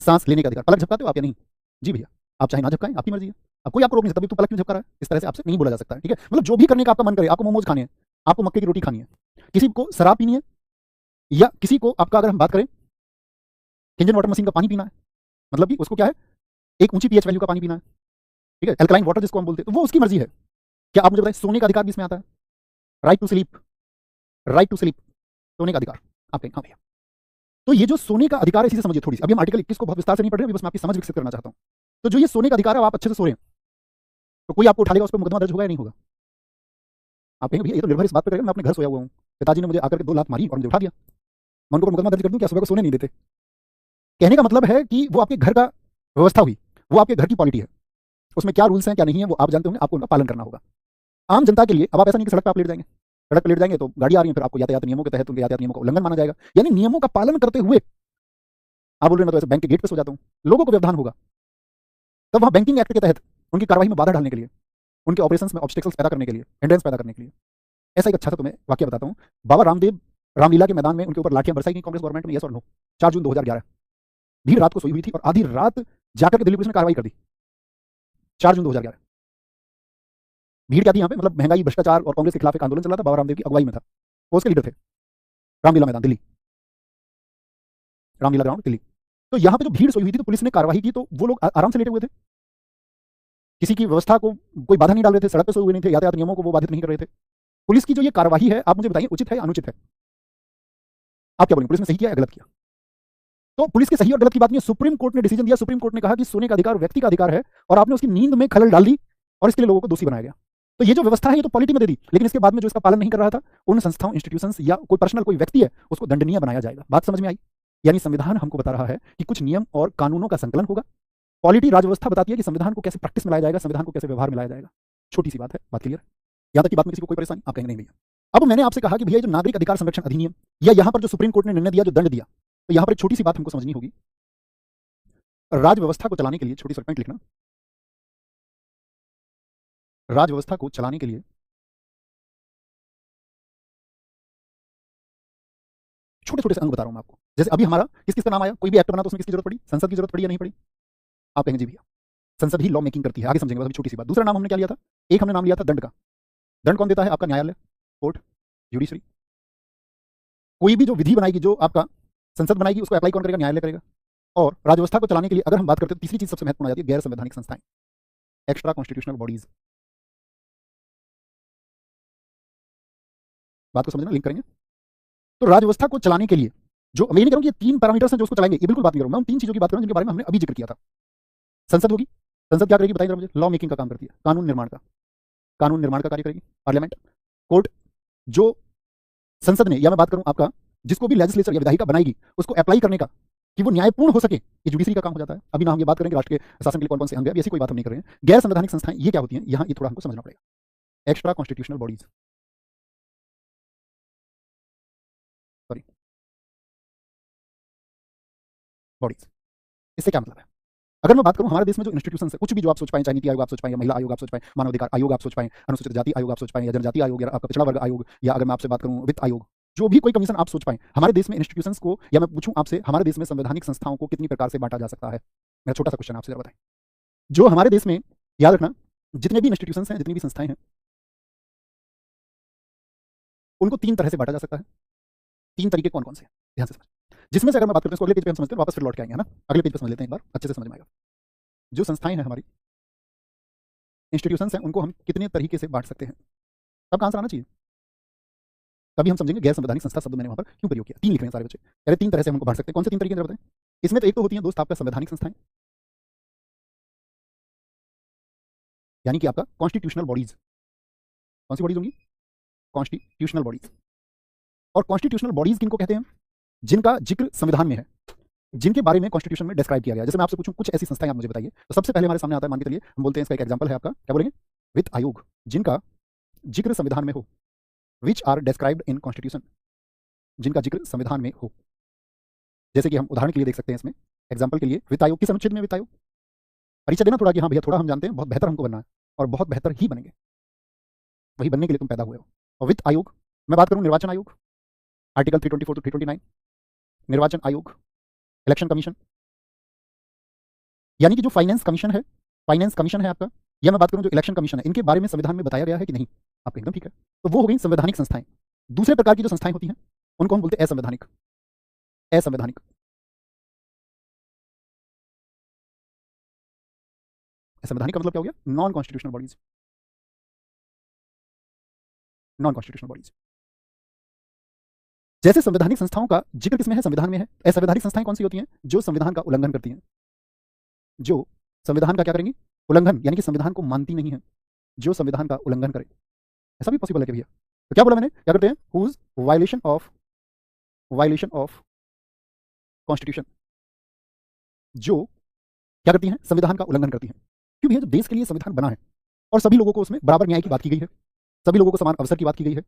सांस लेने का अधिकार। पलक झपकाते हो आप या नहीं? जी भैया, आप चाहे ना झपकाएं, आपकी मर्जी है, अब कोई आपको रोक नहीं सकता, तू पलक क्यों झपका रहा है, इस तरह से आपसे नहीं बोला जा सकता है, ठीक है? मतलब जो भी करने का आपका मन करे, आपको मोमोज खाने हैं, आपको मक्के की रोटी खानी है, किसी को शराब पीनी है, या किसी को आपका अगर हम बात करें इंजन वाटर मशीन का पानी पीना है, मतलब कि उसको क्या है, एक ऊंची पीएच वैल्यू का पानी पीना है, ठीक है, अल्कलाइन वाटर जिसको हम बोलते हैं, तो वो उसकी मर्जी है। क्या आप मुझे बताएं, सोने का अधिकार भी इसमें आता है? Right to sleep, right to sleep, सोने का अधिकार। आप कहें हाँ भैया, तो ये जो सोने का अधिकार है, इसी से समझिए थोड़ी सी। अभी हम आर्टिकल 21 को बहुत विस्तार से नहीं पढ़ रहे हैं, बस मैं आपकी समझ विकसित करना चाहता हूं। तो जो ये सोने का अधिकार है, आप अच्छे से सो रहे हैं, तो कोई आपको उठा लेगा, उस पर मुकदमा दर्ज होगा या नहीं होगा? आप कहेंगे भैया ये तो निर्भर इस बात पर करेगा, मैं अपने घर सोया हुआ हूँ, पिताजी ने मुझे आकर के 2 लात मारी और मुझे उठा दिया, मैं उनको मुकदमा दर्ज कर दूं क्या? सुबह को सोने नहीं देते। कहने का मतलब है कि वो आपके घर का व्यवस्था हुई, वो आपके घर की पॉलिटी है, उसमें क्या रूल्स हैं क्या नहीं है वो आप जानते होंगे, आपको उनका पालन करना होगा। आम जनता के लिए अब आप ऐसा नहीं कि सड़क पर आप लेट जाएंगे, सड़क पर लेट जाएंगे तो गाड़ी आ रही है, फिर आपको यातायात नियमों के तहत उनके यातायात नियमों का उल्लंघन माना जाएगा, यानी नियमों का पालन करते हुए आप बोल रहे हैं मैं तो ऐसे बैंक के गेट पे सो जाता हूँ, लोगों को व्यवधान होगा, तब वहां बैंकिंग एक्ट के तहत उनकी कार्रवाई में बाधा डालने के लिए, उनके ऑपरेशंस में ऑब्स्टेकल्स पैदा करने के लिए, हिंड्रेंस पैदा करने के लिए। ऐसा एक अच्छा सा तुम्हें वाक्य बताता हूँ। बाबा रामदेव रामलीला के मैदान में उनके ऊपर लाठियां बरसाई गई कांग्रेस गवर्नमेंट में, यस और नो? 4 जून 2011, भीड़ रात को सोई हुई थी और आधी रात जाकर के दिल्ली पुलिस ने कार्रवाई कर दी। 4 जून 2011, भीड़ क्या थी यहाँ पे? मतलब महंगाई, भ्रष्टाचार और कांग्रेस के खिलाफ एक आंदोलन चल रहा था, बाबा रामदेव की अगुवाई में था, वो उसके लीडर थे। रामलीला मैदान दिल्ली, रामलीला ग्राउंड दिल्ली। तो यहाँ पे जो भीड़ सोई हुई थी तो पुलिस ने कार्रवाई की, तो वो लोग आराम से लेटे हुए थे, किसी की व्यवस्था को कोई बाधा नहीं डाल रहे थे, सड़क पे सोए हुए नहीं थे, यातायात नियमों को वो बाधित नहीं कर रहे थे। पुलिस की जो ये कार्रवाई है, आप मुझे बताइए उचित है या अनुचित है? आप क्या बोलेंगे, पुलिस ने सही किया या गलत किया? तो पुलिस के सही और गलत की बात नहीं है, सुप्रीम कोर्ट ने डिसीजन दिया, सुप्रीम कोर्ट ने कहा कि सोने का अधिकार व्यक्ति का अधिकार है और आपने उसकी नींद में खलल डाल दी और इसके लिए लोगों को दोषी बनाया गया। तो ये जो व्यवस्था है ये तो पॉलिटी में दे दी, लेकिन इसके बाद में जो इसका पालन नहीं कर रहा था, उन संस्थाओं, इंस्टीट्यूशंस या कोई पर्सनल कोई व्यक्ति है, उसको दंडनीय बनाया जाएगा। बात समझ में आई? यानी संविधान हमको बता रहा है कि कुछ नियम और कानूनों का संकलन होगा, पॉलिटी राजव्यवस्था बताती है कि संविधान को कैसे प्रैक्टिस में लाया जाएगा, संविधान को कैसे व्यवहार में लाया जाएगा। छोटी सी बात है, बात क्लियर? यहां तक की बात में किसी को कोई परेशानी? आप कहेंगे नहीं भैया। अब मैंने आपसे कहा कि भैया जो नागरिक अधिकार संरक्षण अधिनियम या यहां पर जो सुप्रीम कोर्ट ने निर्णय दिया, जो दंड दिया, तो यहां पर एक छोटी सी बात हमको समझनी होगी। राज व्यवस्था को चलाने के लिए, छोटी सी पॉइंट लिखना, राज व्यवस्था को चलाने के लिए छोटे छोटे से अंग बता रहा हूं मैं आपको। जैसे अभी हमारा किस किस का नाम आया, कोई भी एक्ट बना तो उसमें किसकी जरूरत पड़ी? संसद की जरूरत पड़ी या नहीं पड़ी? आप कहेंगे जी भैया संसद ही लॉ मेकिंग करती है, आगे समझेंगे, बस अभी छोटी सी बात। दूसरा नाम हमने क्या लिया था? एक हमने नाम लिया था दंड का। दंड कौन देता है? आपका न्यायालय, कोर्ट, जुडिशरी। कोई भी जो विधि बनाएगी, जो आपका संसद बनाएगी, उसको अप्लाई कौन करेगा? न्यायालय करेगा। और राजव्यवस्था को चलाने के लिए अगर हम बात करते हैं, तीसरी चीज सबसे महत्वपूर्ण आ जाती है, गैर संवैधानिक संस्थाएं, एक्स्ट्रा कॉन्स्टिट्यूशनल बॉडीज। बात को समझना, लिंक करेंगे। तो राजव्यवस्था को चलाने के लिए जो, मैं ये नहीं करूँ कि ये 3 पैरामीटर्स हैं जो उसको चलाएंगे, ये बिल्कुल बात नहीं करूँ मैं, उन 3 चीजों की बात करूँ जिनके बारे में हमने अभी जिक्र किया था। संसद होगी, संसद क्या करेगी बताइए मुझे? लॉ मेकिंग का काम करती है, कानून निर्माण का, कानून निर्माण का कार्य करेगी पार्लियामेंट। कोर्ट, जो संसद ने, या मैं बात करूं आपका जिसको भी लेजिस्लेचर या विधायिका बनाएगी, उसको अप्लाई करने का कि वो न्यायपूर्ण हो सके, ये जुडिशरी का काम हो जाता है। अभी ना हम ये बात करेंगे राष्ट्र के शासन के लिए कौन कौन से अंग है, ऐसी कोई बात हम नहीं कर रहे हैं। गैर संवैधानिक संस्थाएं ये क्या होती हैं, यहां ये थोड़ा हमको समझना पड़ेगा। Extra constitutional bodies, sorry bodies, इससे क्या मतलब है? अगर मैं बात करूं हमारे देश में जो इंस्टीट्यूशन है, कुछ भी जो आप सोच पाए, चाहे नीति आयोग आप सोच पाए, या महिला आयोग आप सोच पाए, मानव अधिकार आयोग आप सोच पाए, अनुसूचित जाति आयोग आप सोच पाए, या जनजाति आयोग, या आपका पिछड़ा वर्ग आयोग, या अगर मैं आपसे बात करूं वित्त आयोग, जो भी कोई कमीशन आप सोच पाए, हमारे देश में इंस्टीट्यूशंस को, या मैं पूछूं आपसे हमारे देश में संवैधानिक संस्थाओं को कितनी प्रकार से बांटा जा सकता है? मेरा छोटा सा क्वेश्चन आपसे जरा बताएं। जो हमारे देश में, याद रखना, जितने भी इंस्टीट्यूशंस हैं, जितनी भी संस्थाएं हैं, उनको 3 तरह से बांटा जा सकता है। 3 तरीके कौन कौन से हैं, ध्यान से समझ। जिसमें से अगर मैं बात करता हूं, इसको अगले पेज पे हम समझते हैं, वापस फिर लौट के आएंगे, है ना? अगले पेज पे समझ लेते हैं एक बार, अच्छे से समझ में आएगा। जो संस्थाएं हैं हमारी, इंस्टीट्यूशंस हैं, उनको हम कितने तरीके से बांट सकते हैं? सबका आंसर आना चाहिए, तभी हम समझेंगे गैर संवैधानिक संस्था शब्द मैंने वहां पर क्यों प्रयोग किया। 3 लिख रहे हैं सारे बच्चे, अरे 3 तरह से हमको बांट सकते हैं। कौन से 3 तरीके जरा बताएं? इसमें तो एक तो होती है दोस्त आपका संवैधानिक संस्थाएं, यानी कि आपका कॉन्स्टिट्यूशनल बॉडीज, कौन सी बॉडीज होंगी? Constitutional bodies. और कॉन्स्टिट्यूशनल बॉडीज किनको कहते हैं? जिनका जिक्र संविधान में है, जिनके बारे में कॉन्स्टिट्यूशन में डिस्क्राइब किया गया। जैसे मैं आपसे पूछूं कुछ ऐसी संस्थाएं आप मुझे बताइए, तो सबसे पहले हमारे सामने आता है, मान के चलिए हम बोलते हैं, इसका एक एग्जांपल है आपका, क्या बोलेंगे? वित्त आयोग, जिनका जिक्र संविधान में हो, which are described in constitution, जिनका जिक्र संविधान में हो। जैसे कि हम उदाहरण के लिए देख सकते हैं इसमें, एग्जाम्पल के लिए, वित्त आयोग किस अनुच्छेद में? वित्त आयोग, परिचय देना थोड़ा कि हाँ भैया थोड़ा हम जानते हैं, बहुत बेहतर हमको बनना है और बहुत बेहतर ही बनेंगे, वही बनने के लिए तुम पैदा हुए हो। और वित्त आयोग, मैं बात करूं निर्वाचन आयोग, आर्टिकल 324 टू 329, निर्वाचन आयोग, इलेक्शन कमीशन, यानी कि जो फाइनेंस कमीशन है, फाइनेंस कमीशन है आपका, या मैं बात करूं जो इलेक्शन कमीशन है, इनके बारे में संविधान में बताया गया है कि नहीं? आपका एकदम ठीक है। तो वो हो गई संवैधानिक संस्थाएं। दूसरे प्रकार की जो संस्थाएं होती हैं उनको हम बोलते हैं असंवैधानिक। असंवैधानिक, असंवैधानिक का मतलब क्या हो गया? Non constitutional bodies, non constitutional bodies. जैसे संवैधानिक संस्थाओं का जिक्र किसमें है? संविधान में है। असंवैधानिक संस्थाएं कौन सी होती हैं? जो संविधान का उल्लंघन करती हैं, जो संविधान का क्या करेंगी? उल्लंघन, यानी कि संविधान को मानती नहीं है, जो संविधान का उल्लंघन करे। ऐसा भी पॉसिबल है कि भैया, तो क्या बोला मैंने, क्या करते हैं? हुज वायलेशन ऑफ कॉन्स्टिट्यूशन, जो क्या करती हैं? संविधान का उल्लंघन करती हैं। क्यों भैया? जब देश के लिए संविधान बना है और सभी लोगों को उसमें बराबर न्याय की बात की गई है, सभी लोगों को समान अवसर की बात की गई है,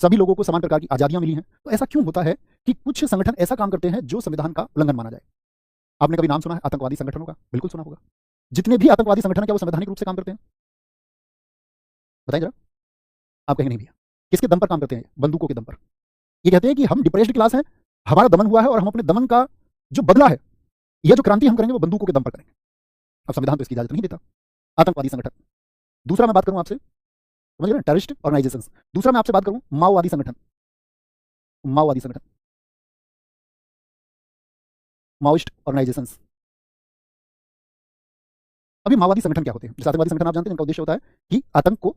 सभी लोगों को समान प्रकार की आजादियां मिली हैं, तो ऐसा क्यों होता है कि कुछ संगठन ऐसा काम करते हैं जो संविधान का उल्लंघन माना जाए? आपने कभी नाम सुना है आतंकवादी संगठनों का? बिल्कुल सुना होगा। जितने भी आतंकवादी संगठन है क्या वो संवैधानिक रूप से काम करते हैं? बताइए जरा। आप कहेंगे नहीं भैया। किसके दम पर काम करते हैं? बंदूकों के दम पर। ये कहते हैं कि हम डिप्रेस्ड क्लास हैं, हमारा दमन हुआ है और हम अपने दमन का जो बदला है, यह जो क्रांति हम करेंगे वो बंदूकों के दम पर करेंगे। अब संविधान तो इसकी इजाजत नहीं देता। आतंकवादी संगठन। दूसरा मैं बात करूं आपसे, समझ गए ना, टेररिस्ट ऑर्गेनाइजेशंस। दूसरा मैं आपसे बात करूं माओवादी संगठन, माओवादी संगठन, माओइस्ट ऑर्गेनाइजेशंस। अभी माओवादी संगठन क्या होते हैं? जैसे आतंकवादी संगठन आप जानते हैं, इनका उद्देश्य होता है कि आतंक को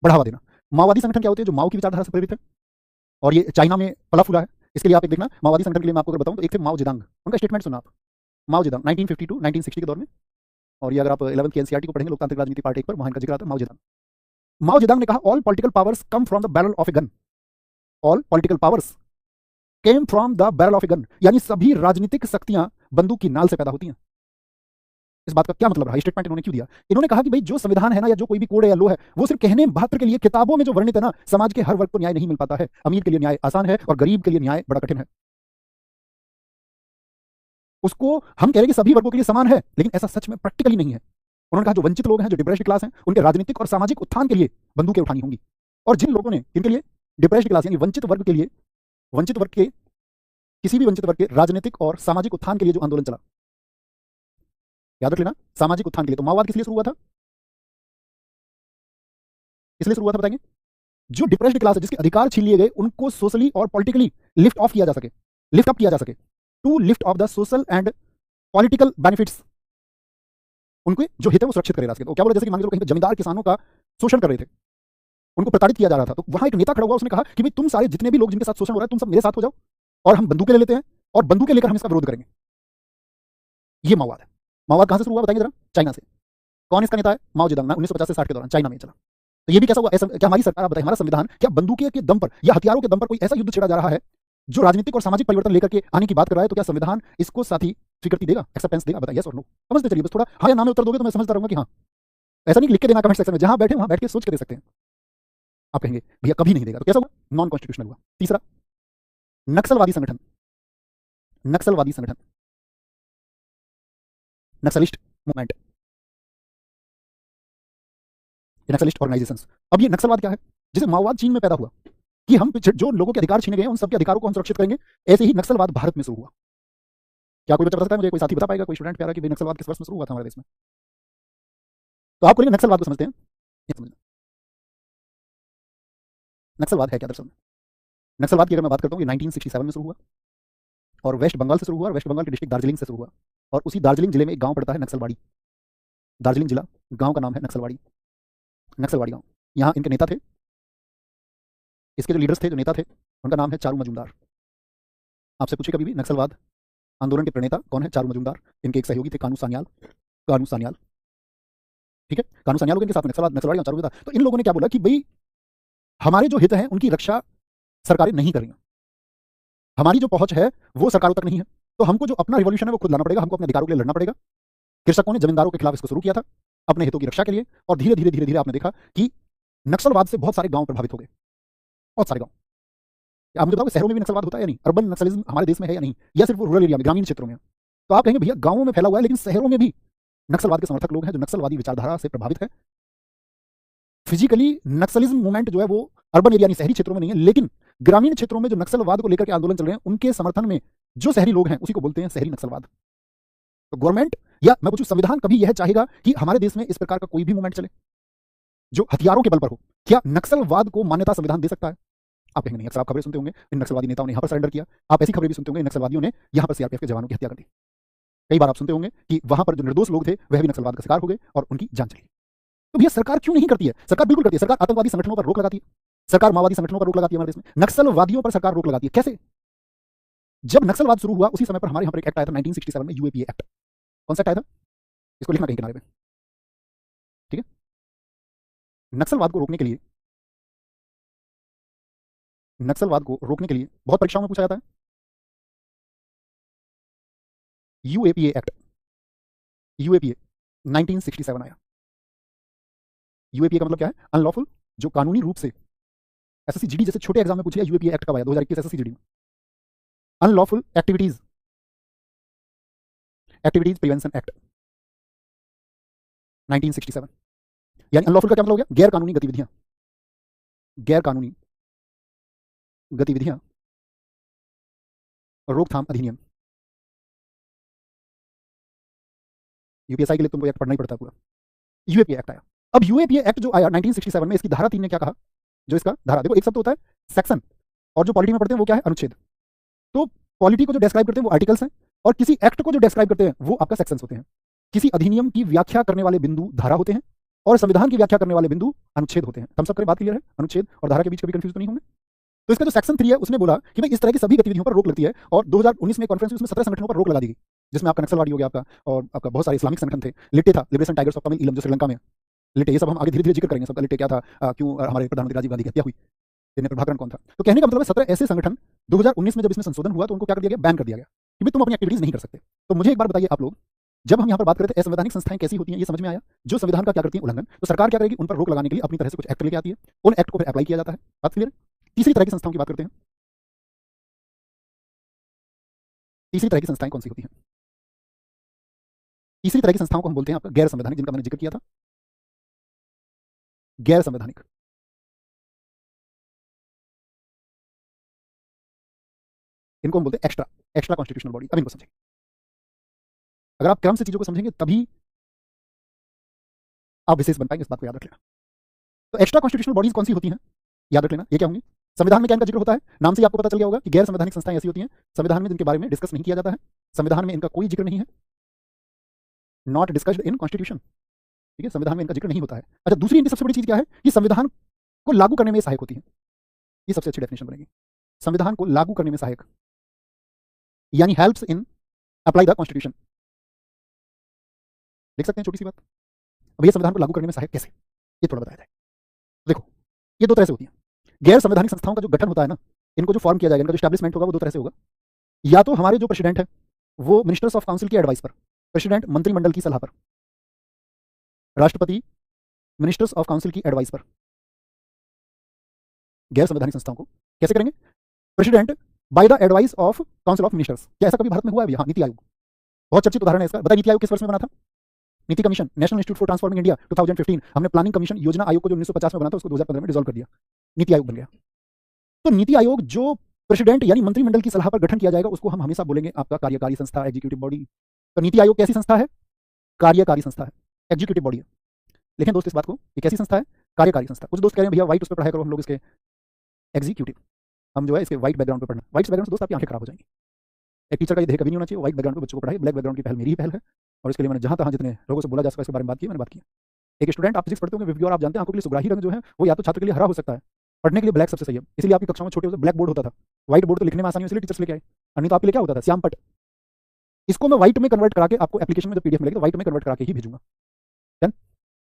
बढ़ावा देना। माओवादी संगठन क्या होते हैं? जो माओ की विचारधारा से प्रेरित है और ये चाइना में पला फूला है। इसके लिए आप एक देखना, माओवादी संगठन के लिए मैं आपको अगर बताऊं तो एक थे माओ जेदांग, उनका स्टेटमेंट सुना आप, माओ जेदांग 1952 1960 के दौर में। और ये अगर आप 11th की एनसीईआरटी को पढ़ेंगे, लोकतांत्रिक राजनीति पार्ट 1 पर, वहां इनका जिक्र आता है, माओ जेदांग। माओ जेदांग ने कहा, all political powers come from the barrel of a gun, all political powers came from the barrel of a gun, यानी सभी राजनीतिक शक्तियां बंदूक की नाल से पैदा होती हैं। इस बात का क्या मतलब रहा? स्टेटमेंट इन्होंने क्यों दिया? इन्होंने कहा कि भाई जो संविधान है ना, या जो कोई भी कोड है या लो है, वो सिर्फ कहने मात्र के लिए, किताबों में जो वर्णित है ना, समाज के हर वर्ग को न्याय नहीं मिल पाता है। अमीर के लिए न्याय आसान है और गरीब के लिए न्याय बड़ा कठिन है। उसको हम कह रहे हैं कि सभी वर्गों के लिए समान है, लेकिन ऐसा सच में प्रैक्टिकली नहीं है। उन्होंने कहा जो वंचित लोग हैं, जो डिप्रेस्ड क्लास हैं, उनके राजनीतिक और सामाजिक उत्थान के लिए बंदूकें उठानी होंगी। और जिन लोगों ने, किनके लिए? डिप्रेस्ड क्लास यानी वंचित वर्ग के लिए, वंचित वर्ग के, किसी भी वंचित वर्ग के राजनीतिक और सामाजिक उत्थान के लिए जो आंदोलन चला, याद रख लेना, सामाजिक उत्थान के लिए। तो माओवाद किस लिए शुरू हुआ था? किस लिए शुरू हुआ था बताएंगे? जो डिप्रेस्ड क्लास है, जिसके अधिकार छीन लिए गए, उनको सोशली और पॉलिटिकली लिफ्ट ऑफ किया जा सके, लिफ्ट अप किया जा सके, to lift off the social and political benefits, उनके जो हित है वो सुरक्षित करे जा सके। तो क्या बोला, जैसे कि मान लो कहीं पे जमींदार किसानों का शोषण कर रहे थे, उनको प्रताड़ित किया जा रहा था, तो वहां एक नेता खड़ा हुआ, उसने कहा कि भाई तुम सारे जितने भी लोग जिनके साथ शोषण हो रहा है, तुम सब मेरे साथ हो जाओ और हम बंदूकें ले लेते हैं और बंदूकें लेकर हम इसका विरोध करेंगे। ये माओवाद है। माओवाद कहां से शुरू हुआ बताएंगे जरा? चाइना से। कौन इसका नेता है? माओ जेदांग। 1950 से 60 के दौरान चाइना में चला। तो ये भी कैसा हुआ? ऐसा क्या हमारी सरकार, आप बताइए, हमारा संविधान क्या बंदूकें के दम पर या हथियारों के दम पर कोई ऐसा युद्ध छेड़ा जा रहा है जो राजनीतिक और सामाजिक परिवर्तन लेकर के आने की बात कर रहा है? तो क्या संविधान इसको साथी स्वीकृति देगा, एक्सेप्टेंस देगा? बताइए, यस और नो। समझते चलिए, बस थोड़ा हाँ या ना में उत्तर दोगे तो मैं समझता रहूंगा कि हाँ। ऐसा नहीं लिख के देना कमेंट सेक्शन में, जहां बैठे वहां बैठ के सोच के दे सकते हैं। आप कहेंगे भैया कभी नहीं देगा, तो कैसा हुआ? नॉन कॉन्स्टिट्यूशनल हुआ। तीसरा, नक्सलवादी संगठन, नक्सलवादी संगठन, नक्सलिस्ट मूवमेंट, नक्सलिस्ट ऑर्गेनाइजेशंस। अब ये नक्सलवाद क्या है? जैसे माओवाद चीन में पैदा हुआ कि हम जो लोगों के अधिकार छीने गए उन सबके अधिकारों को हम सुरक्षित करेंगे, ऐसे ही नक्सलवाद भारत में शुरू हुआ। क्या कोई बच्चा बता सकता है मुझे? कोई साथी बता पाएगा, कोई स्टूडेंट प्यारा, कि भाई नक्सलवाद किस वर्ष में शुरू हुआ था हमारे देश में? तो आपको नक्सलवाद को समझते हैं, ये समझना। नक्सलवाद है क्या दरअसल में? नक्सलवाद की अगर मैं बात करता हूँ, ये 1967 में शुरू हुआ और वेस्ट बंगाल से शुरू हुआ, और वेस्ट बंगाल के डिस्ट्रिक्ट दार्जिलिंग से शुरू हुआ। और उसी दार्जिलिंग जिले में एक गांव पड़ता है नक्सलवाड़ी। दार्जिलिंग जिला, गांव का नाम है नक्सलवाड़ी, नक्सलवाड़ी गांव। यहाँ इनके नेता थे, इसके जो लीडर्स थे, जो नेता थे, उनका नाम है चारू मजूमदार। आपसे पूछे कभी भी नक्सलवाद आंदोलन के प्रणेता कौन है? चारू मजूमदार। इनके एक सहयोगी थे कानू सान्याल, कानू सान्याल, ठीक है, कानू सान्याल इनके साथ में नक्सलवाद, नक्सलवाड़ी और चारू मजूमदार। तो इन लोगों ने क्या बोला कि भाई हमारे जो हित हैं उनकी रक्षा सरकारें नहीं कर रही हैं। हमारी जो पहुंच है वो सरकारों तक नहीं है। तो हमको जो अपना रिवॉल्यूशन है वो खुद लाना पड़ेगा, हमको अपने अधिकारों के लिए लड़ना पड़ेगा। कृषकों ने जमींदारों के खिलाफ इसको शुरू किया था अपने हितों की रक्षा के लिए, और धीरे धीरे धीरे धीरे आपने देखा कि नक्सलवाद से बहुत सारे गांव प्रभावित हो गए, बहुत सारे गांव। आप मुझे बताओ शहरों में भी नक्सलवाद होता है या नहीं? अर्बन नक्सलिज्म हमारे देश में है या नहीं, या सिर्फ रूरल एरिया में, ग्रामीण क्षेत्रों में? तो आप कहेंगे भैया गांवों में फैला हुआ है, लेकिन शहरों में भी नक्सलवाद के समर्थक लोग हैं जो नक्सलवादी विचारधारा से प्रभावित है। फिजिकली नक्सलिज्म मूवमेंट जो है वो अर्बन एरिया यानी शहरी क्षेत्रों में नहीं है, लेकिन ग्रामीण क्षेत्रों में जो नक्सलवाद को लेकर के आंदोलन चल रहे हैं उनके समर्थन में जो शहरी लोग हैं उसी को बोलते हैं शहरी नक्सलवाद। तो गवर्नमेंट या मैं पूछूं संविधान कभी यह चाहेगा कि हमारे देश में इस प्रकार का कोई भी मूवमेंट चले जो हथियारों के बल पर हो? क्या नक्सलवाद को मान्यता संविधान दे सकता है? आप कहेंगे नहीं। अक्सर आप खबरें सुनते होंगे इन नक्सलवादी नेताओं ने यहां पर सरेंडर किया। आप ऐसी खबरें भी सुनते होंगे इन नक्सलवादियों ने यहां पर सीआरपीएफ के जवानों की हत्या कर दी। कई बार आप सुनते होंगे कि वहां पर जो निर्दोष लोग थे वह भी नक्सलवाद का शिकार हो गए और उनकी जान चली। तो भैया सरकार क्यों नहीं करती है? सरकार बिल्कुल करती है। सरकार आतंकवादी संगठनों पर रोक लगाती है, सरकार माओवादी संगठनों पर रोक लगाती है हमारे देश में, नक्सलवादियों पर सरकार रोक लगाती है। कैसे? जब नक्सलवाद शुरू हुआ उसी समय पर हमारे यहाँ पर एक एक्ट आया था 1967 में, यूएपीए एक्ट। कौन सा एक्ट आया था? इसको लिखना कहीं किनारे पे, ठीक है? नक्सलवाद को रोकने के लिए, नक्सलवाद को रोकने के लिए बहुत परीक्षाओं में पूछा जाता है। यूएपीए एक्ट, यूएपीए 1967 आया। यूएपीए का मतलब क्या है? अनलॉफुल, जो कानूनी रूप से, एसएससी जीडी जैसे छोटे एग्जाम में पूछिए यूएपीए एक्ट कब आया, 2021 एसएससी जीडी में। Unlawful activities, activities prevention act 1967। यानी अनलॉफुल का क्या मतलब हो गया? गैर कानूनी गतिविधियां, गैर कानूनी गतिविधियां रोकथाम अधिनियम। यूपीएसआई के लिए तुमको एक्ट पढ़ना ही पड़ता है पूरा। यूएपीए एक्ट आया। अब यूएपीए एक्ट जो आया 1967 में, इसकी धारा 3 ने क्या कहा? जो इसका धारा, देखो एक शब्द होता है सेक्शन, और जो पॉलिटी में पढ़ते हैं वो क्या है? अनुच्छेद। तो पॉलिटी को जो डिस्क्राइब करते हैं वो आर्टिकल्स हैं, और किसी एक्ट को जो डिस्क्राइब करते हैं वो आपका सेक्शंस होते हैं। किसी अधिनियम की व्याख्या करने वाले बिंदु धारा होते हैं, और संविधान की व्याख्या करने वाले बिंदु अनुच्छेद होते हैं। हम सब करें, बात क्लियर है? अनुच्छेद और धारा के बीच कभी कंफ्यूज तो नहीं होंगे? तो इसका जो सेक्शन 3 है उसने बोला कि भाई इस तरह की सभी गतिविधियों पर रोक लगती है, और 2019 में कॉन्फ्रेंस हुई उसमें 17 संगठनों पर रोक लगा दी गई, जिसमें आपका नक्सलवादी हो गया आपका, और आपका बहुत सारे इस्लामिक संगठन थे। लिट्टे था, liberation tigers of Tamil Eelam जो श्रीलंका में, लिट्टे, ये सब हम आगे धीरे धीरे जिक्र करेंगे सबका। लिट्टे क्या था, क्यों हमारे प्रधानमंत्री राजीव गांधी की हत्या हुई, इन्हें प्रभाकरण कौन था? तो कहने का मतलब है 17 ऐसे संगठन 2019 में जब इसमें संशोधन हुआ तो उनको क्या कर दिया गया? बैन कर दिया गया कि भाई तुम अपनी एक्टिविटीज नहीं कर सकते। तो मुझे एक बार बताइए आप लोग, जब हम यहाँ पर बात करते हैं असंवैधानिक संस्थाएं कैसी होती हैं, ये समझ में आया? जो संविधान का क्या करती है? उल्लंघन। तो सरकार क्या करेगी? उन पर रोक लगाने के लिए अपनी तरह से कुछ एक्ट लेके आती है, उन एक्ट को फिर अप्लाई किया जाता है। बात क्लियर है? तीसरी तरह की संस्थाओं की बात करते हैं। तीसरी तरह की संस्थाएं कौन सी होती हैं? तीसरी तरह की संस्थाओं को हम बोलते हैं आपका गैर संवैधानिक, जिनका मैंने जिक्र किया था, गैर संवैधानिक। इनको हम बोलते हैं एक्स्ट्रा, एक्स्ट्रा कॉन्स्टिट्यूशनल बॉडी। अब इनको समझेंगे, अगर आप क्रम से चीजों को समझेंगे तभी आप विशेष बन पाएंगे, इस बात को याद रख लेना। तो एक्स्ट्रा कॉन्स्टिट्यूशनल बॉडीज कौन सी होती हैं, याद रख लेना। ये क्या होंगी? संविधान में क्या इनका जिक्र होता है? नाम से ही आपको पता चल गया होगा कि गैर संवैधानिक संस्थाएं ऐसी होती हैं संविधान में जिनके बारे में डिस्कस नहीं किया जाता है, संविधान में इनका कोई जिक्र नहीं है, नॉट डिस्कस्ड इन कॉन्स्टिट्यूशन, ठीक है? संविधान में इनका जिक्र नहीं होता है। अच्छा, दूसरी इनकी सबसे बड़ी चीज क्या है? कि संविधान को लागू करने में सहायक होती है। ये सबसे अच्छी डेफिनेशन बनेगी, संविधान को लागू करने में सहायक, यानी helps in apply the constitution. देख सकते हैं छोटी सी बात। अब ये संविधान को लागू करने में सहायक कैसे, ये थोड़ा बताया जाए। देखो, ये दो तरह से होती है। गैर संवैधानिक संस्थाओं का जो गठन होता है ना, इनको जो फॉर्म किया जाएगा, इनका जो एस्टैब्लिशमेंट होगा वो दो तरह से होगा। या तो हमारे जो प्रेसिडेंट है वो मिनिस्टर्स ऑफ काउंसिल की एडवाइस पर, प्रेसिडेंट मंत्रिमंडल की सलाह पर, राष्ट्रपति मिनिस्टर्स ऑफ काउंसिल की एडवाइस पर गैर संवैधानिक संस्थाओं को कैसे करेंगे? President by the advice of council of ministers. क्या ऐसा कभी भारत में हुआ है? हाँ, नीति आयोग बहुत चर्चित उदाहरण है इसका। बताइए नीति आयोग किस वर्ष में बना था? नीति commission, national institute for transforming India 2015। हमने प्लानिंग कमीशन योजना आयोग को जो 1950 में बना था उसको 2015 में डिसॉल्व कर दिया, नीति आयोग बन गया। तो नीति आयोग जो प्रेसिडेंट यानी मंत्रिमंडल की सलाह पर गठन किया जाएगा उसको हम हमेशा बोलेंगे आपका कार्यकारी संस्था, एग्जीक्यूटिव बॉडी। तो नीति आयोग कैसी संस्था है? कार्यकारी संस्था है, एग्जीक्यूटिव बॉडी है। लिखें दोस्त इस बात को, ये कैसी संस्था है? कार्यकारी संस्था। कुछ दोस्त कह रहे हैं भैया व्हाइट उस पर पढ़ाई करो, हम लोग इसके एग्जीक्यूटिव, हम जो है इसके व्हाइट बैकग्राउंड पर पढ़ना। व्हाइट बैकग्राउंड से दोस्त आपकी आंखें खराब हो जाएंगी। एक टीचर का ये ध्येय कभी नहीं होना चाहिए व्हाइट बैकग्राउंड पर बच्चों को पढ़ाए। ब्लैक बैकग्राउंड की पहल मेरी ही पहल है, और इसके लिए मैंने जहां तहां जितने लोगों से बोला जा सका इसके बारे में बात की, मैंने बात की। एक स्टूडेंट, आप फिजिक्स पढ़ते होंगे विवग्योर, आप जानते हैं आंखों के लिए सुग्राही रंग जो है वो या तो छात्र के लिए हरा हो सकता है, पढ़ने के लिए ब्लैक सबसे सही है। इसलिए आपकी कक्षाओं में छोटे ब्लैक बोर्ड होता था, व्हाइट बोर्ड तो लिखने में आसानी, इसलिए टीचर्स लेके आए। नहीं तो आपके लिए क्या होता था? श्याम पट। इसको मैं व्हाइट में कन्वर्ट करा के आपको एप्लीकेशन में जब पीडीएफ मिलेगी तो व्हाइट में कन्वर्ट करा के ही भेजूंगा।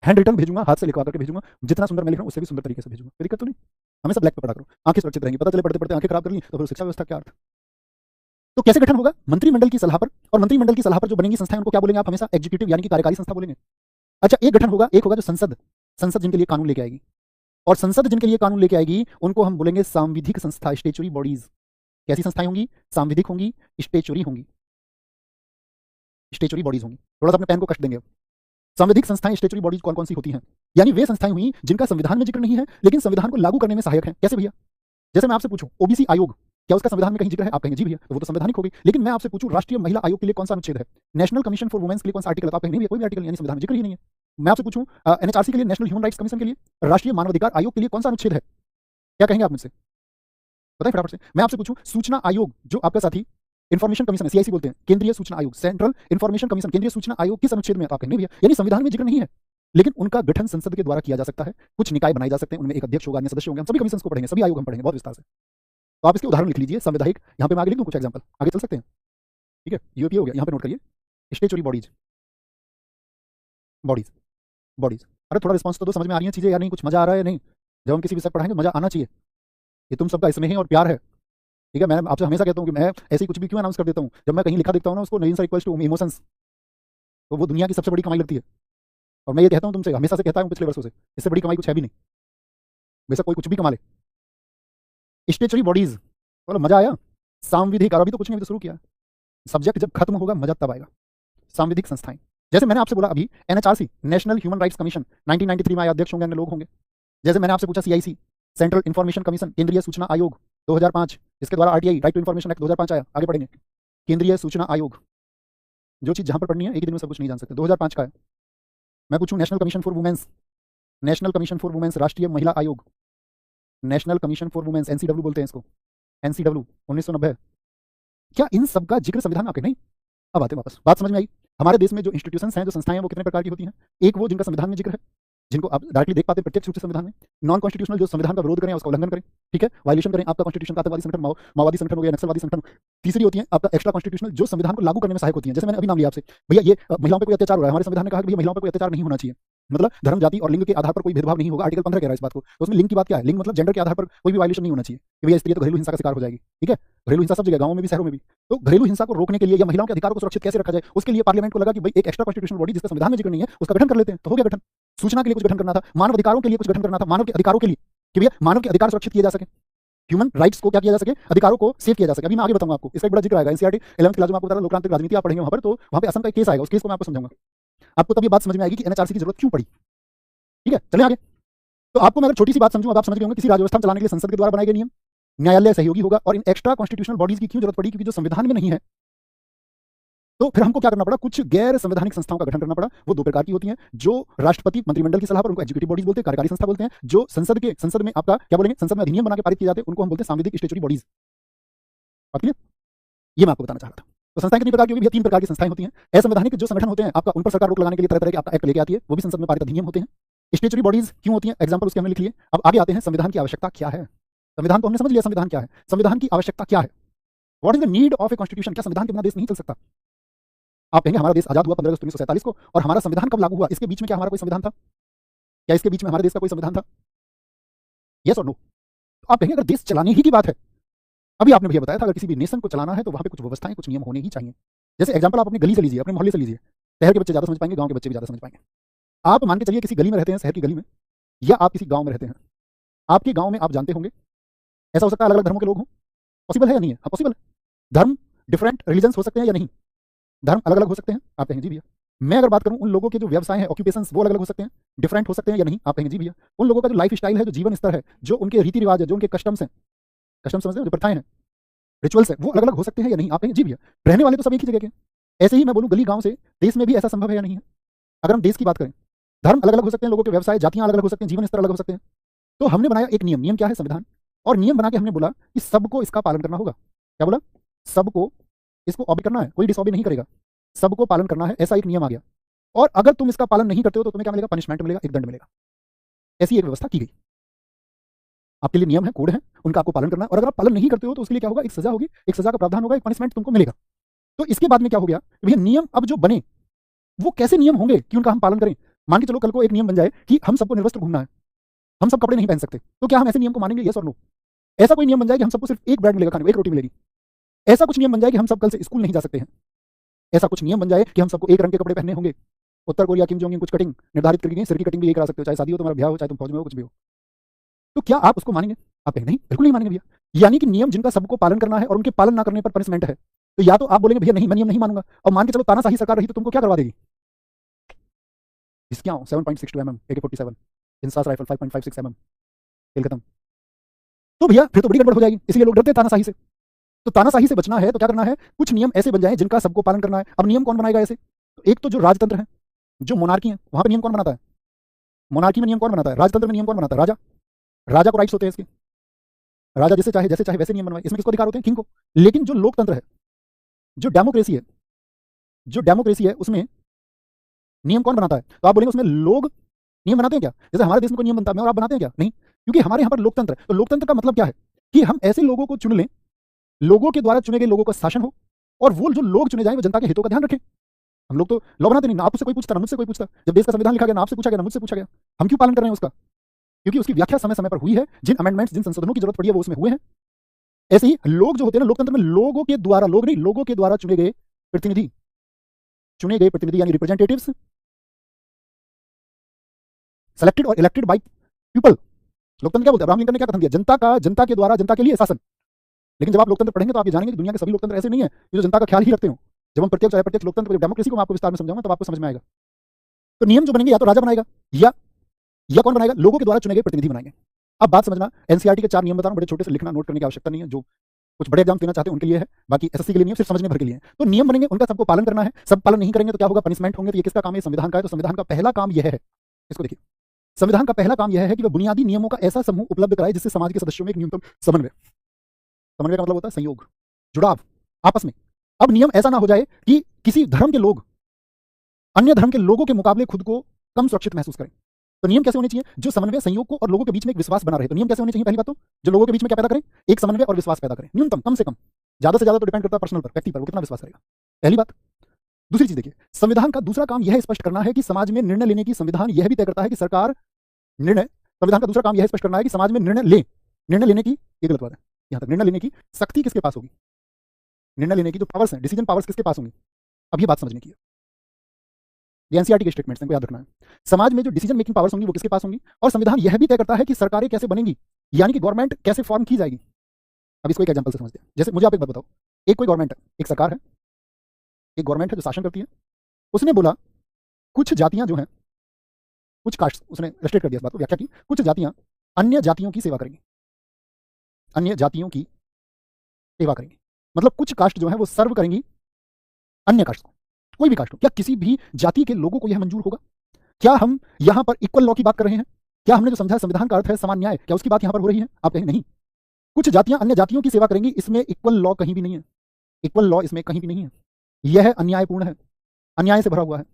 हैंड रिटन भेजूंगा, हाथ से लिखवा करके भेजूंगा, जितना सुंदर मैं लिख रहा हूं उससे भी सुंदर तरीके से भेजूंगा, कोई दिक्कत तो नहीं। हमेशा ब्लैक पे पढ़ा करो, आंखें सुरक्षित रहेंगी। पता चले पढ़ते पढ़ते आंखें खराब कर ली तो फिर शिक्षा व्यवस्था क्या अर्थ। तो कैसे गठन होगा? मंत्रिमंडल की सलाह पर, और मंत्रिमंडल की सलाह पर जो बनेंगी संस्थाएं उनको क्या बोलेंगे आप? हमेशा एग्जीक्यूटिव यानी कि कार्यकारी संस्था बोलेंगे। अच्छा, एक गठन होगा, एक होगा जो संसद, संसद जिनके लिए कानून लेके आएगी, और संसद जिनके लिए कानून लेके आएगी उनको हम बोलेंगे सांविधिक संस्था, स्टेचुरी बॉडीज। कैसी संस्थाएं होंगी? सांविधिक होंगी, स्टेचुरी होंगी, स्टेचुरी बॉडीज होंगी। थोड़ा सा अपने पेन को कष्ट देंगे। सांविधिक संस्थाएं, स्टेचुरी बॉडीज कौन कौन सी होती हैं? यानी वे संस्थाएं हुई जिनका संविधान में जिक्र नहीं है लेकिन संविधान को लागू करने में सहायक है। कैसे भैया? जैसे मैं आपसे पूछूं ओबीसी आयोग, क्या उसका संविधान में कहीं जिक्र है? आप कहेंगे जी भैया, तो वो तो संवैधानिक होगी। लेकिन मैं आपसे पूछूं राष्ट्रीय महिला आयोग के लिए कौन सा अनुच्छेद है? नेशनल कमीशन फॉर वुमेन्स के लिए कौन सा आर्टिकल है? आप कहेंगे नहीं भैया, कोई भी आर्टिकल यानी संविधान में जिक्र ही नहीं है। मैं आपसे पूछूं एनएचआरसी के लिए, नेशनल ह्यूमन राइट्स कमीशन के लिए, राष्ट्रीय मानवाधिकार आयोग के लिए कौन सा अनुच्छेद है? क्या कहेंगे आप मुझसे? बताएं फटाफट से। मैं आपसे पूछूं सूचना आयोग जो आपका साथी इन्फॉर्मेशन कमीशन है, सीआईसी बोलते हैं, केंद्रीय सूचना आयोग, सेंट्रल इन्फॉर्मेशन कमीशन, केंद्रीय सूचना आयोग किस अनुच्छेद में? आप कहेंगे भैया यानी संविधान में जिक्र नहीं है लेकिन उनका गठन संसद के द्वारा किया जा सकता है। कुछ निकाय बनाए जा सकते हैं, उनमें एक अध्यक्ष होगा, अन्य सदस्य होंगे। हम सभी कमीशन को पढ़ेंगे, सभी आयोग हम पढ़ेंगे बहुत विस्तार से। तो आप इसके उदाहरण लिख लीजिए। संवैधानिक, यहाँ पे मैं आगे लिख दूं कुछ एग्जांपल, आगे चल सकते हैं? ठीक है, यूपीए हो गया, यहाँ पे नोट करिए स्टेचुरी बॉडीज, बॉडीज, बॉडीज। अरे थोड़ा रिस्पॉन्स तो दो, समझ में आ रही है चीजें या नहीं? कुछ मजा आ रहा है नहीं? जब हम किसी विषय पढ़ाएंगे मजा आना चाहिए। ये तुम सबका स्नेह और प्यार है, ठीक है। मैं आपसे हमेशा कहता हूँ कि मैं ऐसे ही कुछ भी क्यों अनाउंस कर देता हूँ, जब मैं कहीं लिखा देखता हूँ ना उसको नवीन सर इक्वल्स टू इमोशंस, तो वो दुनिया की सबसे बड़ी कमाई लगती है। और मैं ये कहता हूँ तुमसे, हमेशा से कहता हूँ पिछले वर्षों से, इससे बड़ी कमाई कुछ है भी नहीं, वैसे कोई कुछ भी कमा ले। स्टेचुरी बॉडीज, बोलो मजा आया? सांविधिक, और अभी तो कुछ नहीं, अभी तो शुरू किया। सब्जेक्ट जब खत्म होगा मजा तब आएगा। सांविधिक संस्थाएं, जैसे मैंने आपसे बोला अभी NHRC, national human rights commission, 1993 में आया, अध्यक्ष होंगे, अन्य लोग होंगे। जैसे मैंने आपसे पूछा सीआईसी, सेंट्रल इन्फॉर्मेशन कमीशन, केंद्रीय सूचना आयोग 2005, इसके द्वारा RTI, right to information act 2005 आया, आगे पढ़ेंगे। केंद्रीय सूचना आयोग, जो चीज जहां पर पढ़नी है एक ही दिन में सब कुछ नहीं जान सकते, 2005 का है। मैं पूछूं national commission for womens, national commission for womens, राष्ट्रीय महिला आयोग, national commission for womens, NCW बोलते हैं इसको, एनसीडब्ल्यू 1990। क्या इन सब का जिक्र संविधान में? आपके नहीं। अब आते वापस, बात समझ में आई? हमारे देश में जो इंस्टीट्यूशंस हैं, जो संस्थाएं हैं, वो कितने प्रकार की होती हैं? एक वो जिनका संविधान में जिक्र है, जिनको आप डायरेक्टली देख पाते हैं प्रत्यक्ष रूप से संविधान में। नॉन कॉन्स्टिट्यूशनल, जो संविधान का विरोध करें, उसका उल्लंघन करें, ठीक है, वायलेशन करें, आपका कॉन्स्टिट्यूशन का आतंकवादी संगठन, माओवादी संगठन हो गया, नक्सलवादी संगठन। तीसरी होती है आपका एक्स्ट्रा कॉन्स्टिट्यूशनल, जो संविधान को लागू करने में सहायक होती है। जैसे मैंने अभी नाम लिया आपसे, भैया ये महिलाओं पर कोई अत्याचार हो रहा है, हमारे संविधान ने कहा कि भैया महिलाओं पर कोई अत्याचार नहीं होना चाहिए, मतलब धर्म, जाति और लिंग के आधार पर कोई भेदभाव नहीं होगा, आर्टिकल 15 कह रहा है इस बात को। तो उसमें लिंग की बात क्या है? लिंग मतलब जेंडर के आधार पर कोई भी वायलेशन नहीं होना चाहिए कि भैया स्त्री तो घरेलू हिंसा का शिकार हो जाएगी, ठीक है। घरेलू हिंसा सब जगह, गांवों में भी, शहरों में भी। तो घरेलू हिंसा को रोकने के लिए या महिलाओं के अधिकारों को सुरक्षित कैसे रखा जाए, उसके लिए पार्लियामेंट को लगा कि भाई एक एक्स्ट्रा कॉन्स्टिट्यूशनल बॉडी जिसका संविधान में जिक्र नहीं है उसका गठन कर लेते हैं, तो हो गया गठन। सूचना के लिए कुछ गठन करना था, मानव अधिकारों के लिए कुछ गठन करना था, मानव के अधिकारों के लिए कि भैया मानव के अधिकार सुरक्षित किए जा सके, ह्यूमन राइट्स को क्या किया जा सके, अधिकारों को सेव किया जा सके। अभी मैं आगे बताऊंगा आपको, इसका एक बड़ा जिक्र आएगा एनसीईआरटी 11th क्लास में, आपको बता रहा लोकतांत्रिक राजनीति आप पढ़ेंगे वहां पर, तो वहां पे असम का एक केस आएगा, उस केस को मैं आपको समझाऊंगा। आपको तब ये बात समझ में आएगी कि एनएचआरसी की जरूरत क्यों पड़ी, ठीक है। चलें आगे। तो आपको मैं अगर छोटी सी बात समझूं, अब आप समझ गए होंगे किसी राज्य व्यवस्था चलाने के लिए संसद के द्वारा बनाए गए नियम, न्यायालय सहयोगी होगा, और इन एक्स्ट्रा कॉन्स्टिट्यूशनल बॉडीज की क्यों जरूरत पड़ी? क्योंकि जो संविधान में नहीं है, तो फिर हमको क्या करना पड़ा? कुछ गैर संवैधानिक संस्थाओं का गठन करना पड़ा। वो दो प्रकार की होती हैं, जो राष्ट्रपति मंत्रिमंडल की सलाह पर, उनको एग्जीक्यूटिव बॉडीज बोलते हैं, कार्यकारी संस्था बोलते हैं। जो संसद में आपका क्या बोलेंगे, संसद में अधिनियम बना के पारित किए जाते हैं, उनको हम बोलते हैं सांविधिक स्टेचुरी बॉडीज। बात क्लियर? ये मैं आपको बताना चाह रहा था। तो संस्थाएं कितनी प्रकार की होगी? तीन प्रकार की संस्थाएं होती हैं। असंवैधानिक जो संगठन होते हैं आपका, उन पर सरकार रोक लगाने के लिए तरह तरह के आपका एक्ट लेके आती है, वो भी संसद में पारित अधिनियम होते हैं। स्टेचुरी बॉडीज क्यों होती हैं? एग्जाम्पल उसके हमने लिख लिए। अब आगे आते हैं, संविधान की आवश्यकता क्या है। संविधान तो हमने समझ लिया, संविधान क्या है, संविधान की आवश्यकता क्या है। What is the need of a constitution? क्या संविधान के बिना देश नहीं चल सकता? आप कहेंगे हमारा देश आजाद हुआ 15 अगस्त 1947 को, और हमारा संविधान कब लागू हुआ? इसके बीच में क्या हमारा कोई संविधान था? क्या इसके बीच में हमारे देश का कोई संविधान था? यस और नो? आप कहेंगे अगर देश चलाने ही की बात है, अभी आपने भैया बताया था अगर किसी भी नेशन को चलाना है तो वहां पे कुछ व्यवस्थाएं, कुछ नियम होने ही चाहिए। जैसे एग्जांपल आप अपनी गली से लीजिए, अपने मोहल्ले से लीजिए। शहर के बच्चे ज्यादा समझ पाएंगे, गांव के बच्चे भी ज्यादा समझ पाएंगे। आप मान के चलिए किसी गली में रहते हैं, शहर की गली में, या आप किसी गांव में रहते हैं। आपके गांव में आप जानते होंगे, ऐसा हो सकता है अलग अलग धर्मों के लोग हों, पॉसिबल है या नहीं है? हाँ पॉसिबल है। धर्म, डिफरेंट रिलीजन्स हो सकते हैं या नहीं? धर्म अलग अलग हो सकते हैं। आप कहेंगे जी भैया। मैं अगर बात करूं उन लोगों के जो व्यवसाय हैं, ऑक्यूपेशंस, वो अलग अलग हो सकते हैं, डिफरेंट हो सकते हैं या नहीं? आप कहेंगे जी भैया। उन लोगों का जो लाइफ स्टाइल है, जो जीवन स्तर है, जो उनके रीति रिवाज है, जो उनके कस्टम्स हैं, कस्टम समझते हैं, जो प्रथाएं हैं, रिचुअल्स है, वो अलग अलग हो सकते हैं या नहीं? आप कहेंगे जी भैया। रहने वाले तो सब एक ही जगह के हैं। ऐसे ही मैं बोलूं गली गांव से देश में भी ऐसा संभव है या नहीं है? अगर हम देश की बात करें, धर्म अलग अलग हो सकते हैं, लोगों के व्यवसाय, जातियां अलग अलग हो सकते हैं, जीवन स्तर अलग हो सकते हैं। तो हमने बनाया एक नियम। नियम क्या है? संविधान। और नियम बना के हमने बोला कि सबको इसका पालन करना होगा। क्या बोला? सबको इसको ऑबे करना है, कोई डिसऑबे नहीं करेगा, सबको पालन करना है, ऐसा एक नियम आ गया। और अगर तुम इसका पालन नहीं करते हो तो तुम्हें क्या मिलेगा? पनिशमेंट मिलेगा, एक दंड मिलेगा। ऐसी एक व्यवस्था की गई। आपके लिए नियम है, कोड है, उनका आपको पालन करना है, और अगर आप पालन नहीं करते हो तो उसके लिए क्या होगा? एक सजा होगी, एक सजा का प्रावधान होगा, एक पनिशमेंट तुमको मिलेगा। तो इसके बाद में क्या हो गया? भैया नियम अब जो बने वो कैसे नियम होंगे कि उनका हम पालन करें? मान के चलो कल को एक नियम बन जाए कि हम सबको निर्वस्त्र घूमना है, हम सब कपड़े नहीं पहन सकते, तो क्या हम ऐसे नियम को मानेंगे? यस और नो? ऐसा कोई नियम बन जाए कि हम सबको सिर्फ एक ब्रेड मिलेगा खाने को, एक रोटी मिलेगी? ऐसा कुछ नियम बन जाए कि हम सब कल से स्कूल नहीं जा सकते हैं? ऐसा कुछ नियम बन जाए कि हम सबको एक रंग के कपड़े पहनने होंगे? उत्तर कोरिया किम जोंग उन कुछ कटिंग निर्धारित करके सिर की कटिंग भी ये करा सकते हो, चाहे शादी हो, तुम्हारा ब्याह हो, चाहे तुम फौज में हो, कुछ भी हो। तो क्या आप उसको मानेंगे? आप कहेंगे नहीं, बिल्कुल नहीं मानेंगे भैया। यानी कि नियम जिनका सबको पालन करना है और उनके पालन ना करने पर पनिशमेंट है, तो या तो आप बोलेंगे भैया नहीं, मैं नियम नहीं मानूंगा, और मान के चलो तानाशाही सरकार रही तो तुमको क्या करवा देगी? इसके 7.62 mm AK-47 INSAS rifle 5.56 mm, खेल खत्म। तो भैया फिर तो बड़ी गड़बड़ हो जाएगी, इसलिए लोग डरते हैं तानाशाही से। तो तानाशाही से बचना है तो क्या करना है? कुछ नियम ऐसे बन जाए जिनका सबको पालन करना है। अब नियम कौन बनाएगा ऐसे? तो एक तो जो राजतंत्र है, जो मोनार्की है, वहां पर नियम कौन बनाता है? मोनार्की में नियम कौन बनाता है? राजतंत्र में नियम कौन बनाता है? राजा। राजा को राइट्स होते हैं इसके, राजा जैसे चाहे वैसे नियम बनवाए। इसमें किसको अधिकार होते हैं? किंग को। लेकिन जो लोकतंत्र है, जो डेमोक्रेसी है, उसमें नियम कौन बनाता है? तो आप बोलेंगे उसमें लोग नियम बनाते हैं क्या? जैसे हमारे देश में कोई नियम बनता है, मैं और आप बनाते हैं क्या? नहीं, क्योंकि हमारे यहाँ पर लोकतंत्र है। तो लोकतंत्र का मतलब क्या है? कि हम ऐसे लोगों को चुन लें, लोगों के द्वारा चुने गए लोगों का शासन हो, और वो जो लोग चुने जाए वो जनता के हितों का ध्यान रखें। हम लोग तो लॉ बनाते नहीं ना, आपसे कोई पूछता ना मुझसे कोई पूछता। जब देश का संविधान लिखा गया ना आपसे पूछा गया ना मुझसे पूछा गया। हम क्यों पालन कर रहे हैं उसका? क्योंकि उसकी व्याख्या समय समय पर हुई है, जिन अमेंडमेंट्स, जिन संशोधनों की जरूरत पड़ी है वो उसमें हुए हैं। ऐसे ही लोग जो होते हैं ना लोकतंत्र में, लोगों के द्वारा, लोग नहीं, लोगों के द्वारा चुने गए प्रतिनिधि यानी रिप्रेजेंटेटिव्स, सेलेक्टेड और इलेक्टेड बाय पीपल। लोकतंत्र क्या बोलते हैं? अब्राहम लिंकन ने क्या कथन दिया? जनता के द्वारा, जनता के लिए शासन। लेकिन जब आप लोकतंत्र पढ़ेंगे तो आप ये जानेंगे कि दुनिया के सभी लोकतंत्र ऐसे नहीं है जो जनता का ख्याल ही रखते हो। जब हम प्रत्यक्ष लोकतंत्र, डेमोक्रेसी को मैं आपको विस्तार में समझाऊंगा तब आपको समझ में आएगा। तो नियम जो बनेंगे या तो राजा बनाएगा या कौन बनाएगा? लोगों के द्वारा चुने गए प्रतिनिधि बनाएंगे। अब बात समझना, एनसीईआरटी के 4 नियम बता रहा हूं, बड़े छोटे से, लिखना नोट करने की आवश्यकता नहीं है। जो कुछ बड़े एग्जाम देना चाहते हैं उनके लिए है, बाकी एसएससी के लिए नहीं, सिर्फ समझने भर के लिए है। तो नियम बनेंगे, उनका सबको पालन करना है। सब पालन नहीं करेंगे तो क्या होगा? पनिशमेंट होंगे। तो ये किसका काम है? संविधान का है। तो संविधान का पहला काम यह है, इसको देखिए, संविधान का पहला काम यह है कि वह बुनियादी नियमों का ऐसा समूह उपलब्ध कराए जिससे समाज के सदस्यों में एक न्यूनतम समन्वय का मतलब होता है संयोग, जुड़ाव आपस में। अब नियम ऐसा ना हो जाए कि किसी धर्म के लोग अन्य धर्म के लोगों के मुकाबले खुद को कम सुरक्षित महसूस करें। तो नियम कैसे होने चाहिए? जो समन्वय, संयोग को और लोगों के बीच में एक विश्वास बना रहे। तो नियम कैसे होने चाहिए? पहली बात तो जो लोगों के बीच में क्या पैदा करें? एक समन्वय और विश्वास पैदा करें, न्यूनतम, कम से कम। ज्यादा से ज्यादा तो डिपेंड करता है पर्सनल पर, व्यक्ति पर, वो कितना विश्वास करेगा। पहली बात। दूसरी चीज देखिए, संविधान का दूसरा काम यह स्पष्ट करना है कि समाज में निर्णय लेने की, संविधान यह भी तय करता है कि सरकार निर्णय, संविधान का दूसरा काम यह स्पष्ट करना है कि समाज में निर्णय लेने की, ये गलत बात है, यहां तक, निर्णय लेने की शक्ति किसके पास होगी? निर्णय लेने की जो पावर्स हैं, डिसीजन पावर्स किसके पास होंगी? अब ये बात समझने की है। ये एनसीईआरटी के स्टेटमेंट्स हैं, याद रखना है। समाज में जो डिसीजन मेकिंग पावर्स होंगी वो किसके पास होंगी? और संविधान यह भी तय करता है कि सरकारें कैसे बनेंगी, यानी कि गवर्नमेंट कैसे फॉर्म की जाएगी। अब इसको एक एग्जांपल से समझते हैं। जैसे मुझे आप एक बात बताओ, एक कोई गवर्नमेंट है, एक सरकार है, एक गवर्नमेंट है जो शासन करती है। उसने बोला कुछ जातियां जो हैं, कुछ कास्ट, उसने रेस्ट्रिक्ट कर दिया इस बात को, व्याख्या की, कुछ जातियां अन्य जातियों की सेवा करेंगी, अन्य जातियों की सेवा करेंगी। मतलब कुछ कास्ट जो है वो सर्व करेंगी अन्य कास्ट को, कोई भी कास्ट हो। क्या किसी भी जाति के लोगों को यह मंजूर होगा? क्या हम यहां पर इक्वल लॉ की बात कर रहे हैं? क्या हमने जो समझा संविधान का अर्थ है समान न्याय, क्या उसकी बात यहां पर हो रही है? आप कहेंगे नहीं, कुछ जातियां अन्य जातियों की सेवा करेंगी, इसमें इक्वल लॉ कहीं भी नहीं है। इक्वल लॉ इसमें कहीं भी नहीं है। यह अन्यायपूर्ण है, अन्याय से भरा हुआ है,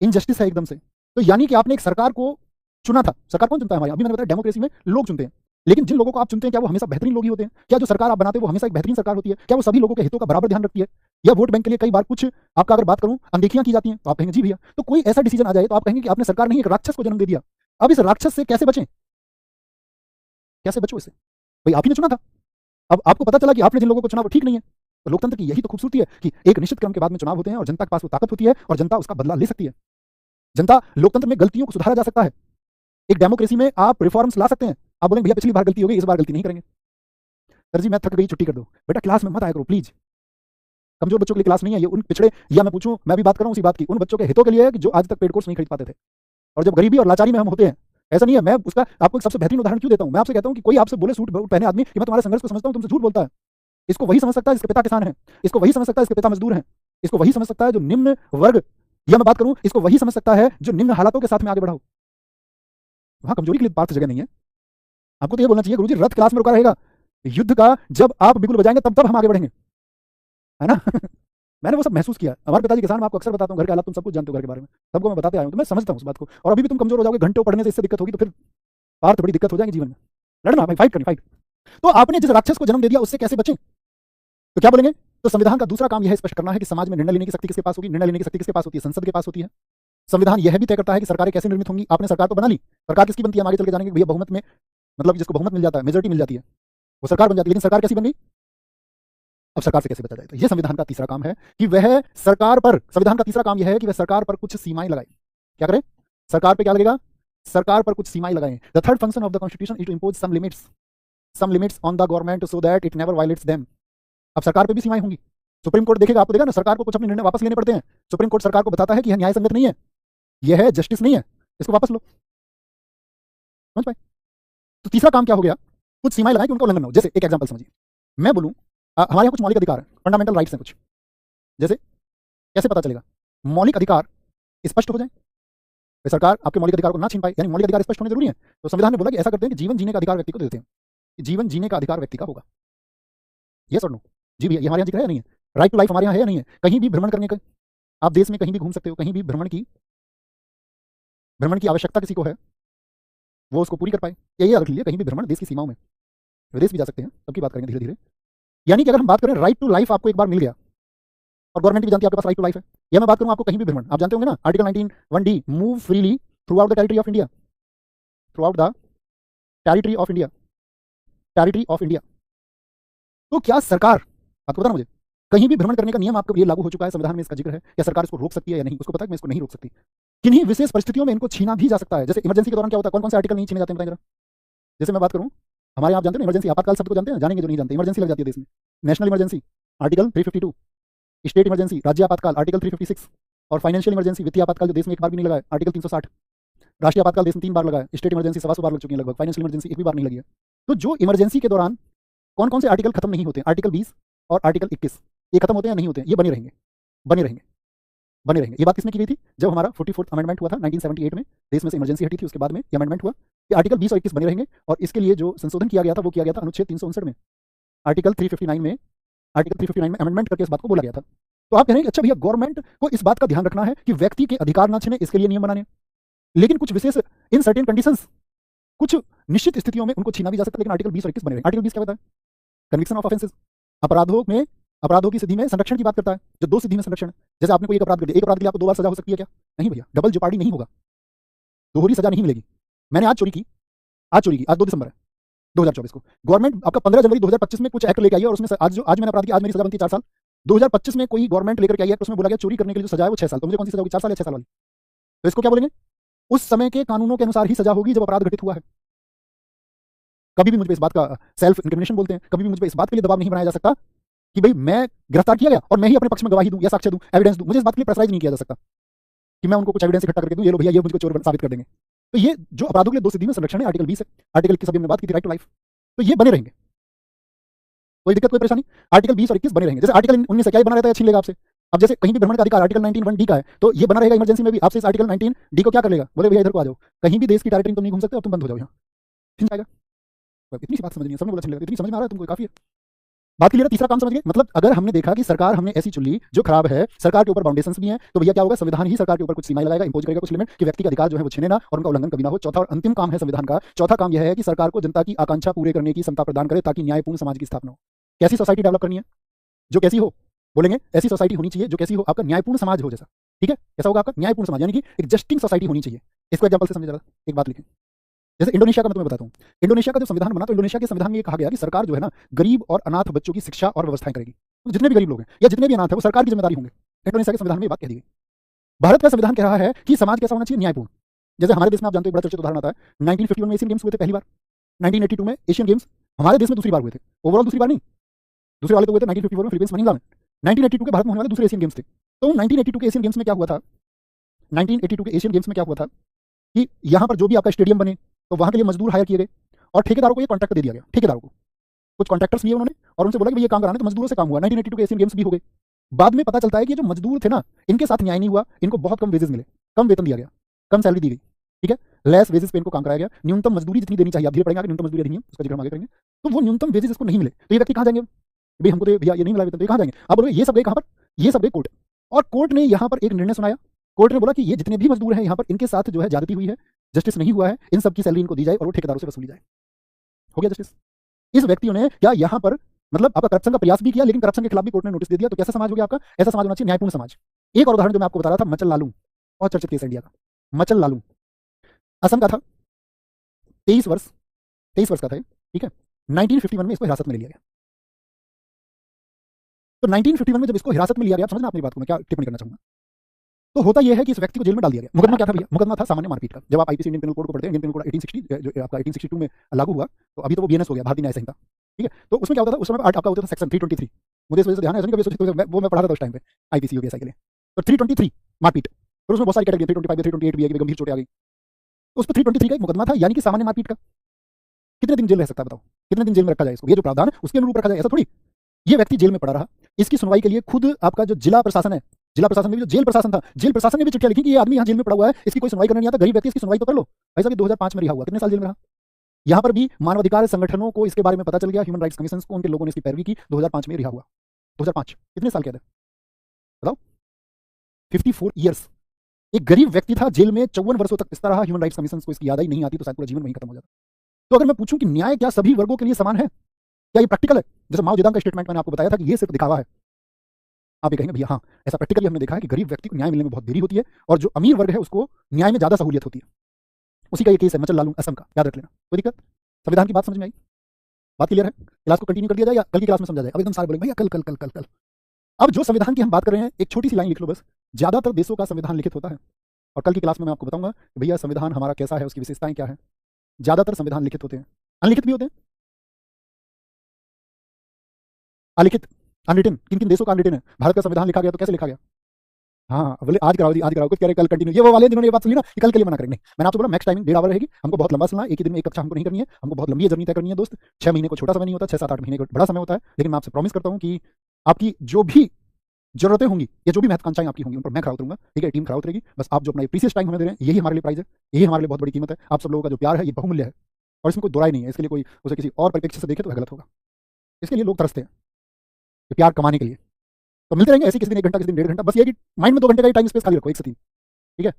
इनजस्टिस है एकदम से। तो यानी कि आपने एक सरकार को चुना था। सरकार कौन चुनता है हमारे? अभी मैंने बताया डेमोक्रेसी में लोग चुनते हैं। लेकिन जिन लोगों को आप चुनते हैं क्या वो हमेशा बेहतरीन लोग ही होते हैं? क्या जो सरकार आप बनाते हैं वो हमेशा एक बेहतरीन सरकार होती है? क्या वो सभी लोगों के हितों का बराबर ध्यान रखती है? या वोट बैंक के लिए कई बार कुछ, आपका अगर बात करूं, अनदेखियां की जाती हैं? तो आप कहेंगे जी भैया। तो कोई ऐसा डिसीजन आ जाए तो आप कहेंगे कि आपने सरकार नहीं, एक राक्षस को जन्म दे दिया। अब इस राक्षस से कैसे बचें? कैसे बचो इससे? भाई आप ही ने चुना था, अब आपको पता चला कि आपने जिन लोगों को चुना वो ठीक नहीं है। तो लोकतंत्र की यही तो खूबसूरती है कि एक निश्चित क्रम के बाद में चुनाव होते हैं और जनता के पास वो ताकत होती है और जनता उसका बदला ले सकती है। जनता, लोकतंत्र में गलतियों को सुधारा जा सकता है। एक डेमोक्रेसी में आप रिफॉर्म्स ला सकते हैं। आप बोलेंगे भैया पिछली बार गलती हो गई, इस बार गलती नहीं करेंगे। सर जी मैं थक गई, छुट्टी कर दो। बेटा क्लास में मत आया करो प्लीज। कमजोर बच्चों के लिए क्लास नहीं है ये, उन पिछड़े, या मैं पूछूं, मैं भी बात कर रहा हूं उसी बात की, उन बच्चों के हितों के लिए है कि जो आज तक पेड कोर्स नहीं खरीद पाते थे। और जब गरीबी और लाचारी में हम होते हैं, ऐसा नहीं है, मैं उसका आपको एक सबसे बेहतरीन उदाहरण क्यों देता हूं? मैं आपसे कहता हूं कि कोई आपसे बोले सूट पहने आदमी कि मैं तुम्हारे संघर्ष को समझता हूं, तुमसे झूठ बोलता है। इसको वही समझ सकता है जिसके पिता किसान है, इसको वही समझ सकता है इसके पिता मजदूर हैं, इसको वही समझ सकता है जो निम्न वर्ग, या मैं बात करूं, इसको वही समझ सकता है जो निम्न हालातों के साथ में आगे बढ़ा हो। वहां कमजोरी के लिए पार्थ जगह नहीं है। आपको तो ये बोलना चाहिए गुरुजी रथ क्लास में रुका रहेगा, युद्ध का जब आप बिगुल बजाएंगे तब हम आगे बढ़ेंगे, है ना? मैंने वो सब महसूस किया। हमारे पिताजी किसान, मैं आपको अक्सर बताता हूँ, घर के हालात तुम सब कुछ जानते हो, घर के बारे में सबको मैं बताते आया हूँ, तो मैं समझता हूँ उस बात को। और अभी भी तुम कमजोर हो जाओगे, घंटों पढ़ने से इससे दिक्कत होगी, तो फिर पार्थ बड़ी दिक्कत हो जाएगी जीवन में। लड़ना भाई, फाइट करनी, फाइट। तो आपने जिस राक्षस को जन्म दे दिया उससे कैसे बचें? तो क्या बोलेंगे? तो संविधान का दूसरा काम यह स्पष्ट करना है कि समाज में निर्णय लेने की शक्ति किसके पास होगी? निर्णय लेने की शक्ति किसके पास होती है? संसद के पास होती है। संविधान यह भी तय करता है कि सरकारें कैसे निर्मित होंगी। आपने सरकार तो बना ली, सरकार किसकी बनती है? हम आगे चल के जानेंगे। भैया बहुमत में, मतलब जिसको बहुमत मिल जाता है, मेजोरिटी मिल जाती है, वो सरकार बन जाती है। लेकिन सरकार कैसी बन गई? अब सरकार से कैसे बचा जाए? तो ये संविधान का तीसरा काम है कि वह सरकार पर, संविधान का तीसरा काम यह है कि वह सरकार पर कुछ सीमाएं लगाए। क्या करे? सरकार पे क्या लगेगा? सरकार पर कुछ सीमाएं लगाएं। The third function of the constitution is to impose some limits on the government so that it never violates them. अब सरकार पे भी सीमाएं होंगी। सुप्रीम कोर्ट देखेगा, आपको देगा ना, सरकार को कुछ अपने निर्णय वापस लेने पड़ते हैं। सुप्रीम कोर्ट सरकार को बताता है कि यह न्याय संगत नहीं है, यह है जस्टिस नहीं है, इसको वापस लो। समझ पाए? तो तीसरा काम क्या हो गया? कुछ सीमाएं लगाएं कि उनका उल्लंघन हो। जैसे एक एग्जांपल समझिए, मैं बोलूं हमारे यहाँ कुछ मौलिक अधिकार है, फंडामेंटल राइट्स हैं कुछ। जैसे कैसे पता चलेगा? मौलिक अधिकार स्पष्ट हो जाए, सरकार आपके मौलिक अधिकार को ना छीन पाए, यानी मौलिक अधिकार स्पष्ट होने जरूरी है। तो संविधान ने बोला कि ऐसा करते हैं कि जीवन जीने का अधिकार व्यक्ति को देते हैं, जीवन जीने का अधिकार व्यक्ति का होगा। यस और नो? जी भैया, ये हमारे यहाँ जिक्र है या नहीं है? राइट टू लाइफ हमारे यहाँ है या नहीं है? कहीं भी भ्रमण करने का, आप देश में कहीं भी घूम सकते हो, कहीं भी भ्रमण की आवश्यकता किसी को है, वो उसको पूरी कर पाए। यही याद रख लीजिए, कहीं भी भ्रमण देश की सीमाओं में, विदेश भी जा सकते हैं, सबकी बात करेंगे धीरे धीरे। यानी कि अगर हम बात करें राइट टू लाइफ आपको एक बार मिल गया, और गवर्नमेंट भी जानती है आपके पास राइट टू लाइफ है, या मैं बात करूं आपको कहीं भी भ्रमण, आप जानते होंगे ना article 19(1)(d), move freely through out the territory of India, through out the territory of India, territory of India. तो क्या सरकार, आपको बताना मुझे, कहीं भी भ्रमण करने का नियम आपके लिए लागू हो चुका है, संविधान में इसका जिक्र है, क्या सरकार इसको रोक सकती है या नहीं? उसको पता है कि मैं इसको नहीं रोक सकती। किन्हीं विशेष परिस्थितियों में इनको छीना भी जा सकता है। जैसे इमरजेंसी के दौरान क्या होता है, कौन कौन से आर्टिकल नहीं छीने जाते हैं बताएं जरा। जैसे मैं बात करूं, हमारे यहाँ आप जानते हैं इमरजेंसी, आपातकाल शब्द को जानते हैं? जानेंगे जो नहीं जानते। इमरजेंसी लग जाती है देश में, national emergency article 352, state emergency राज्य आपातकाल आर्टिकल 356, और फाइनेंशियल इमरजेंसी वित्तीय आपातकाल जो देश में एक बार भी नहीं लगा है आर्टिकल 360। राष्ट्रीय आपातकाल देश में 3 बार लगा है, स्टेट इमरजेंसी 125 बार लग चुकी है लगभग, फाइनेंशियल इमरजेंसी एक भी बार नहीं लगी है। तो जो इमरजेंसी के दौरान कौन कौन से आर्टिकल खत्म नहीं होते? आर्टिकल 20 और आर्टिकल 21, ये खत्म होते हैं या नहीं होते? ये बने रहेंगे, बने रहेंगे, बने रहेंगे। ये बात किसने की गई थी? जब हमारा 44th अमेंडमेंट हुआ था 1978 में, देश में से इमरजेंसी हटी थी, उसके बाद में ये अमेंडमेंट हुआ कि आर्टिकल 20 और 21 बने रहेंगे। और इसके लिए जो संशोधन किया गया था वो किया गया था अनुच्छेद 359 में, आर्टिकल 359 में, आर्टिकल 359 में अमेंडमेंट करके इस बात को बोला गया था। तो आप कह रहे हैं अच्छा भैया, गवर्नमेंट को इस बात का ध्यान रखना है कि व्यक्ति के अधिकार ना छिने, इसके लिए नियम बनाने, लेकिन कुछ विशेष इन सर्टेन कंडीशंस, कुछ निश्चित स्थितियों में उनको छीना भी जा सकता है। लेकिन आर्टिकल 20 और 21 बने रहेंगे। आर्टिकल 20 क्या बताता है? कन्विक्शन ऑफ ऑफेंसेस, अपराधों की सिद्धि में संरक्षण की बात करता है। जो 2 सिद्धि में संरक्षण है, जैसे आपने कोई एक अपराध कर दिया, एक अपराध के लिए आपको 2 बार सजा हो सकती है क्या? नहीं भैया, डबल जेपार्डी नहीं होगा, दोहरी सजा नहीं मिलेगी। मैंने आज चोरी की, आज 2 दिसंबर है 2024 को, गवर्नमेंट आपका 15 जनवरी 2025 में कुछ एक्ट लेके आई है, और उसमें आज मैंने अपराध किया, आज मेरी सजा बनती है 4 साल। 2025 में कोई गवर्नमेंट लेकर के आई है, उसमें बोला गया चोरी करने के लिए जो सजा है वो 6 साल, तो मुझे कौन सी सजा होगी? 4 साल या 6 साल वाली? तो इसको क्या बोलेंगे? उस समय के कानूनों के अनुसार ही सजा होगी जब अपराध घटित हुआ है। कभी भी मुझ पे इस बात का सेल्फ इंक्रिमिनेशन बोलते हैं, कभी भी मुझ पे इस बात के लिए दबाव नहीं बनाया जा सकता कि भाई मैं गिरफ्तार किया गया और मैं ही अपने पक्ष में गवाही दूं या साक्ष्य दूं, एविडेंस दूं। मुझे इस बात के लिए प्रेशराइज नहीं किया जा सकता कि मैं उनको कुछ एविडेंस इकट्ठा करके दूं, ये लो भैया ये मुझको चोर साबित कर देंगे। तो ये जो अपराधों के लिए 2 सिद्धि में संरक्षण है, आर्टिकल 20 है, आर्टिकल 21 अभी हमने बात की थी, राइट टू लाइफ, तो ये बने रहेंगे, कोई दिक्कत कोई परेशानी? आर्टिकल 20 और 21 बने रहेंगे। जैसे आर्टिकल 19 से क्या बना रहता है? छीन लेगा आपसे। अब जैसे कहीं भी भ्रमण का अधिकार आर्टिकल 19(1)(d) का है, तो ये बना रहेगा इमरजेंसी में भी। आपसे इस आर्टिकल 19(d) को क्या कर लेगा? बोले भैया इधर को आ जाओ, कहीं भी देश की टेरिटरी में तुम नहीं घूम सकते, अब तुम बंद हो जाओ यहाँ, छीन जाएगा। इतनी सी बात समझ नहीं है, सबने बोला छीन लेगा, इतनी समझ में आ रहा है तुमको? काफी है बात क्लियर है? तीसरा काम समझ गए? मतलब अगर हमने देखा कि सरकार हमने ऐसी चुन ली जो खराब है, सरकार के ऊपर बाउंडेशंस भी हैं, तो भैया क्या होगा? संविधान ही सरकार के ऊपर कुछ सीमाएं लगाएगा, इंपोज करेगा कुछ लिमिट, कि व्यक्ति का अधिकार जो है वो छीने ना और उनका उल्लंघन कभी ना हो। चौथा और अंतिम काम है संविधान का, चौथा काम यह है कि सरकार को जनता की आकांक्षा पूरे करने की क्षमता प्रदान करे ताकि न्यायपूर्ण समाज की स्थापना हो। कैसी सोसाइटी डेवलप करनी है? जो कैसी हो, बोलेंगे ऐसी सोसाइटी होनी चाहिए जो कैसी हो? आपका न्यायपूर्ण समाज हो जैसा। ठीक है, कैसा होगा आपका? न्यायपूर्ण समाज, यानी कि एक जस्टिंग सोसाइटी होनी चाहिए। इसको एग्जांपल से समझिए जरा, एक बात लिखें। जैसे इंडोनेशिया का मैं तुम्हें बताता हूँ, इंडोनेशिया का जो संविधान बना, तो इंडोनेशिया के संविधान में ये कहा गया कि सरकार जो है ना, गरीब और अनाथ बच्चों की शिक्षा और व्यवस्थाएं करेगी। तो जितने भी गरीब लोग हैं या जितने भी अनाथ है वो सरकार की जिम्मेदारी होंगे। इंडोनेशिया के संविधान में ये बात कह दी गई। भारत का संविधान कह रहा है कि समाज कैसा होना चाहिए? न्यायपूर्ण। जैसे हमारे देश में आप जानते हो, बड़ा चर्चित उदाहरण आता है, 1951 में एशियन गेम्स हुए थे पहली बार, 1982 में एशियन गेम्स हमारे देश में दूसरी बार हुए थे, ओवरऑल दूसरी बार नहीं, दूसरे वाले तो हुए थे 1954 में फिलीपींस मनीला में। 1982 के भारत में होने वाले दूसरे एशियन गेम्स थे। तो 1982 के एशियन गेम्स में क्या हुआ था? 1982 के एशियन गेम्स में क्या हुआ था कि यहाँ पर जो भी आपका स्टेडियम बने तो वहाँ के लिए मजदूर हायर किए गए, और ठेकेदारों को ये कॉन्ट्रैक्ट दे दिया गया। ठेकेदारों को कुछ कॉन्ट्रैक्टर्स लिए उन्होंने और उनसे बोला कि ये काम कराने, तो मजदूरों से काम हुआ। 1982 के एशियन गेम्स भी हो गए। बाद में पता चलता है कि जो मजदूर थे ना, इनके साथ न्याय नहीं हुआ, इनको बहुत कम वेजेस मिले, कम वेतन दिया गया, कम सैलरी दी गई। ठीक है, लेस वेजेस पे इनको काम कराया गया। न्यूनतम मजदूरी जितनी देनी चाहिए, आप धीरे पड़ेगा कि न्यूनतम मजदूरी अधिनियम, उसका जिक्र हम आगे करेंगे, तो वो न्यूनतम वेजेस इसको नहीं मिले। तो ये व्यक्ति कहाँ जाएंगे? भाई हमको तो भैया ये नहीं मिला वेतन, तो ये कहाँ जाएंगे? आप बोलोगे ये सब गए कहाँ पर? ये सब गए कोर्ट, और कोर्ट ने यहाँ पर एक निर्णय सुनाया। कोर्ट ने बोला कि ये जितने भी मजदूर हैं यहाँ पर, इनके साथ जो है ज्यादती हुई है, जस्टिस नहीं हुआ है, इन सब की सैलरी इनको दी जाए और वो ठेकेदारों से वसूली जाए। हो गया जस्टिस। इस व्यक्तियों ने क्या यहाँ पर मतलब आपका करप्शन का प्रयास भी किया, लेकिन करप्शन के खिलाफ भी कोर्ट ने नोटिस दे दिया। तो कैसा समाज हो गया आपका? ऐसा समाज होना चाहिए न्यायपूर्ण समाज। एक और उदाहरण जो मैं आपको बता रहा था, मचल लालू, बहुत चर्चित केस है इंडिया का, मचल लालू, असम का था, 23 वर्ष, 23 वर्ष का था, ठीक है। 1951 में इसको हिरासत में ले लिया गया। तो 1951 में जब इसको हिरासत में लिया गया, समझना अपनी बात को, मैं क्या टिप्पणी करना चाहूंगा। तो होता यह है कि इस व्यक्ति को जेल में डाल दिया गया। मुकदमा क्या था भैया? मुकदमा था सामान्य मारपीट का। जब आप आईपीसी इंडियन पेनल कोड को पढ़ते हैं, इंडियन पेनल कोड 1860 जो आपका 1862 में लागू हुआ, तो अभी तो वो बीएनएस हो गया, भारतीय न्याय संहिता, ठीक है। तो उसमें क्या होता था, उस समय आपका होता था सेक्शन 323। मुझे इस वजह से ध्यान है, वो मैं पढ़ा था उस टाइम पे आईपीसी यूपीएसआई के लिए। तो 323 मारपीट, फिर उसमें बहुत सारी कैटेगरी, 325 328 भी है कि गंभीर चोटें आ गई। तो उस पर 323 का एक मुकदमा था, यानी कि सामान्य मारपीट का। कितने दिन जेल रह सकता है बताओ, कितने दिन जेल में रखा जाए इसको? ये जो प्रावधान है उसके अनुरूप रखा जाए, ऐसा थोड़ी। ये व्यक्ति जेल में पड़ा रहा, इसकी सुनवाई के लिए खुद आपका जो जिला प्रशासन है, जिला प्रशासन में भी जो जेल प्रशासन था, जेल प्रशासन ने भी चिट्ठियां लिखी कि ये आदमी यहाँ जेल में पड़ा हुआ है, इसकी कोई सुनवाई करने नहीं आता, गरीब व्यक्ति, इसकी सुनवाई तो कर लो। भाई साहब, 2005 में रिहा हुआ, कितने साल जेल में रहा? यहाँ पर भी मानवाधिकार संगठनों को इसके बारे में पता चल गया, ह्यूमन राइट्स कमीशन को, उनके लोगों ने इसकी पैरवी की, 2005 में रिहा हुआ। 2005 कितने साल कैद है बताओ? 54 ईयर्स। एक गरीब व्यक्ति था, जेल में 54 वर्षों तक पिसता रहा, ह्यूमन राइट्स कमीशन को इसकी याद ही नहीं आती, तो शायद पूरा जीवन वहीं खत्म हो जाता। तो अगर मैं पूछूं कि न्याय क्या सभी वर्गों के लिए समान है, क्या ये प्रैक्टिकल है? जैसे माओ जेदांग का स्टेटमेंट मैंने आपको बताया था कि ये सिर्फ दिखावा है, आप ये कहेंगे भैया हाँ, ऐसा प्रैक्टिकली हमने देखा है कि गरीब व्यक्ति को न्याय मिलने में बहुत देरी होती है, और जो अमीर वर्ग है उसको न्याय में ज्यादा सहूलियत होती है। उसी का ये केस है मचल लालू असम का, याद रख लेना। कोई दिक्कत? संविधान की बात समझ में आई? बात क्लियर है? क्लास को कंटिन्यू कर दिया जाए या कल की क्लास में समझा जाए? अब एकदम सारे बोलेंगे भैया कल कल कल कल कल। अब जो संविधान की हम बात कर रहे हैं, एक छोटी सी लाइन लिख लो बस। ज्यादातर देशों का संविधान लिखित होता है, और कल की क्लास में मैं आपको बताऊंगा कि भैया संविधान हमारा कैसा है, उसकी विशेषताएं क्या है। ज्यादातर संविधान लिखित होते हैं, अनलिखित भी होते हैं। अलिखित, अनरिटन, किन किन देशों का अनरिटन है? भारत का संविधान लिखा गया तो कैसे लिखा गया? हाँ, बोले आज कराओ, आज कराओ, कुछ कह रहे कल कंटिन्यू। ये वो वाले जिन्होंने ये बात सुनी ना कि कल के लिए मना करेंगे। मैंने आपको बोला मैक्स टाइमिंग 1.5 आवर रहेगी, हमको बहुत लंबा सुनना, एक ही दिन में एक कक्षा हमको नहीं करनी है, हमको बहुत लंबी जर्नी तय करनी है दोस्त। 6 महीने को छोटा समय नहीं होता, 6-7-8 महीने को बड़ा समय होता है। लेकिन मैं आपसे प्रॉमिस करता हूँ कि आपकी जो भी जरूरतें होंगी या जो भी महत्वाकांक्षाएं आपकी होंगी, उन पर मैं खड़ा उतरूंगा, ठीक है। टीम खड़ा उतरेगी, बस आप जो अपना प्रीसियस टाइम हमें दे रहे हैं, यही हमारे लिए प्राइस है, यही हमारे लिए बहुत बड़ी कीमत है। आप सब लोगों का जो प्यार है, ये बहुमूल्य है, और इसमें कोई दोराई नहीं है। इसके लिए कोई उसे किसी और परिप्रेक्ष्य से देखे तो गलत होगा। इसके लिए लोग तरसते हैं प्यार कमाने के लिए। तो मिलते रहेंगे ऐसे, किसी दिन 1 घंटा, किसी दिन 1.5 घंटा, बस ये कि माइंड में 2 घंटे का टाइम स्पेस खाली रखो, 1 से 3, ठीक है।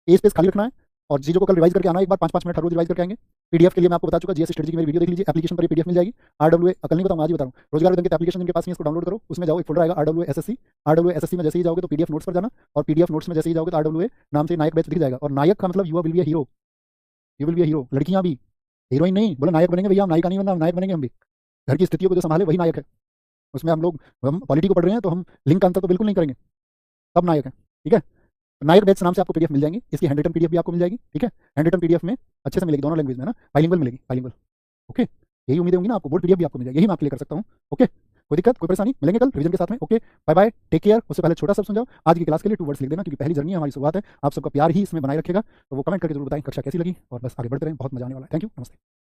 ये स्पेस खाली रखना है, और चीज़ों को कल रिवाइज करके आना है, एक बार 5-5 मिनट हर रोज रिवाइज करके आएंगे। पीडीएफ के लिए मैं आपको बता चुका, जीएस स्ट्रेटजी की मेरी वीडियो देख लीजिए, एप्लीकेशन पर ये पीडीएफ मिल जाएगी। आरडब्ल्यूए कल नहीं बताऊँ, आज ही बता रहा हूँ। रोजगार वेतन की एप्लीकेशन जिनके पास नहीं है, इसको डाउनलोड करो, उसमें जाओ, एक फोल्डर आएगा आरडब्ल्यूए एसएससी। आरडब्ल्यूए एसएससी में जैसे ही जाओगे तो पीडीएफ नोट्स पर जाना, और पीडीएफ नोट्स में जैसे ही जाओगे तो आरडब्ल्यूए नाम से नायक बैच दिख जाएगा। और नायक का मतलब you will be a hero, you will be a hero. लड़कियां भी हीरोइन नहीं, बोले नायक बनेंगे भैया, हम नायिका नहीं बनना, नायक बनेंगे हम भी। घर की स्थितियों को जो संभाले वही नायक है। उसमें हम पॉलिटी को पढ़ रहे हैं तो हम लिंग का अंतर तो बिल्कुल नहीं करेंगे, तब नायक है, ठीक है। नायक बैच नाम से आपको पीडीएफ मिल जाएंगी, इसकी हैंड रिटन पीडीएफ भी आपको मिल जाएगी, ठीक है। हैंड रिटन पीडीएफ में अच्छे से मिलेगी, दोनों लैंग्वेज में ना, बाइलिंगुअल मिलेगी, बाइलिंगुअल, ओके। यही उम्मीद होंगी ना आपको, बोर्ड पीडीएफ भी आपको मिल जाएगी, यही मैं आपके लिए कर सकता हूँ, ओके। कोई दिक्कत, कोई परेशानी? मिलेंगे कल रिवीजन के साथ में, okay. Bye bye, take care. उससे पहले छोटा सा समझाओ, आज की क्लास के लिए 2 वर्ड्स लिख देना, क्योंकि पहली जर्नी है, हमारी शुरुआत है। आप सबका प्यार ही इसमें बनाए रखेगा, तो वो कमेंट करके जरूर बताएं कक्षा कैसी लगी, और बस आगे बढ़ते रहें, बहुत मजा आने वाला है। थैंक यू, नमस्ते।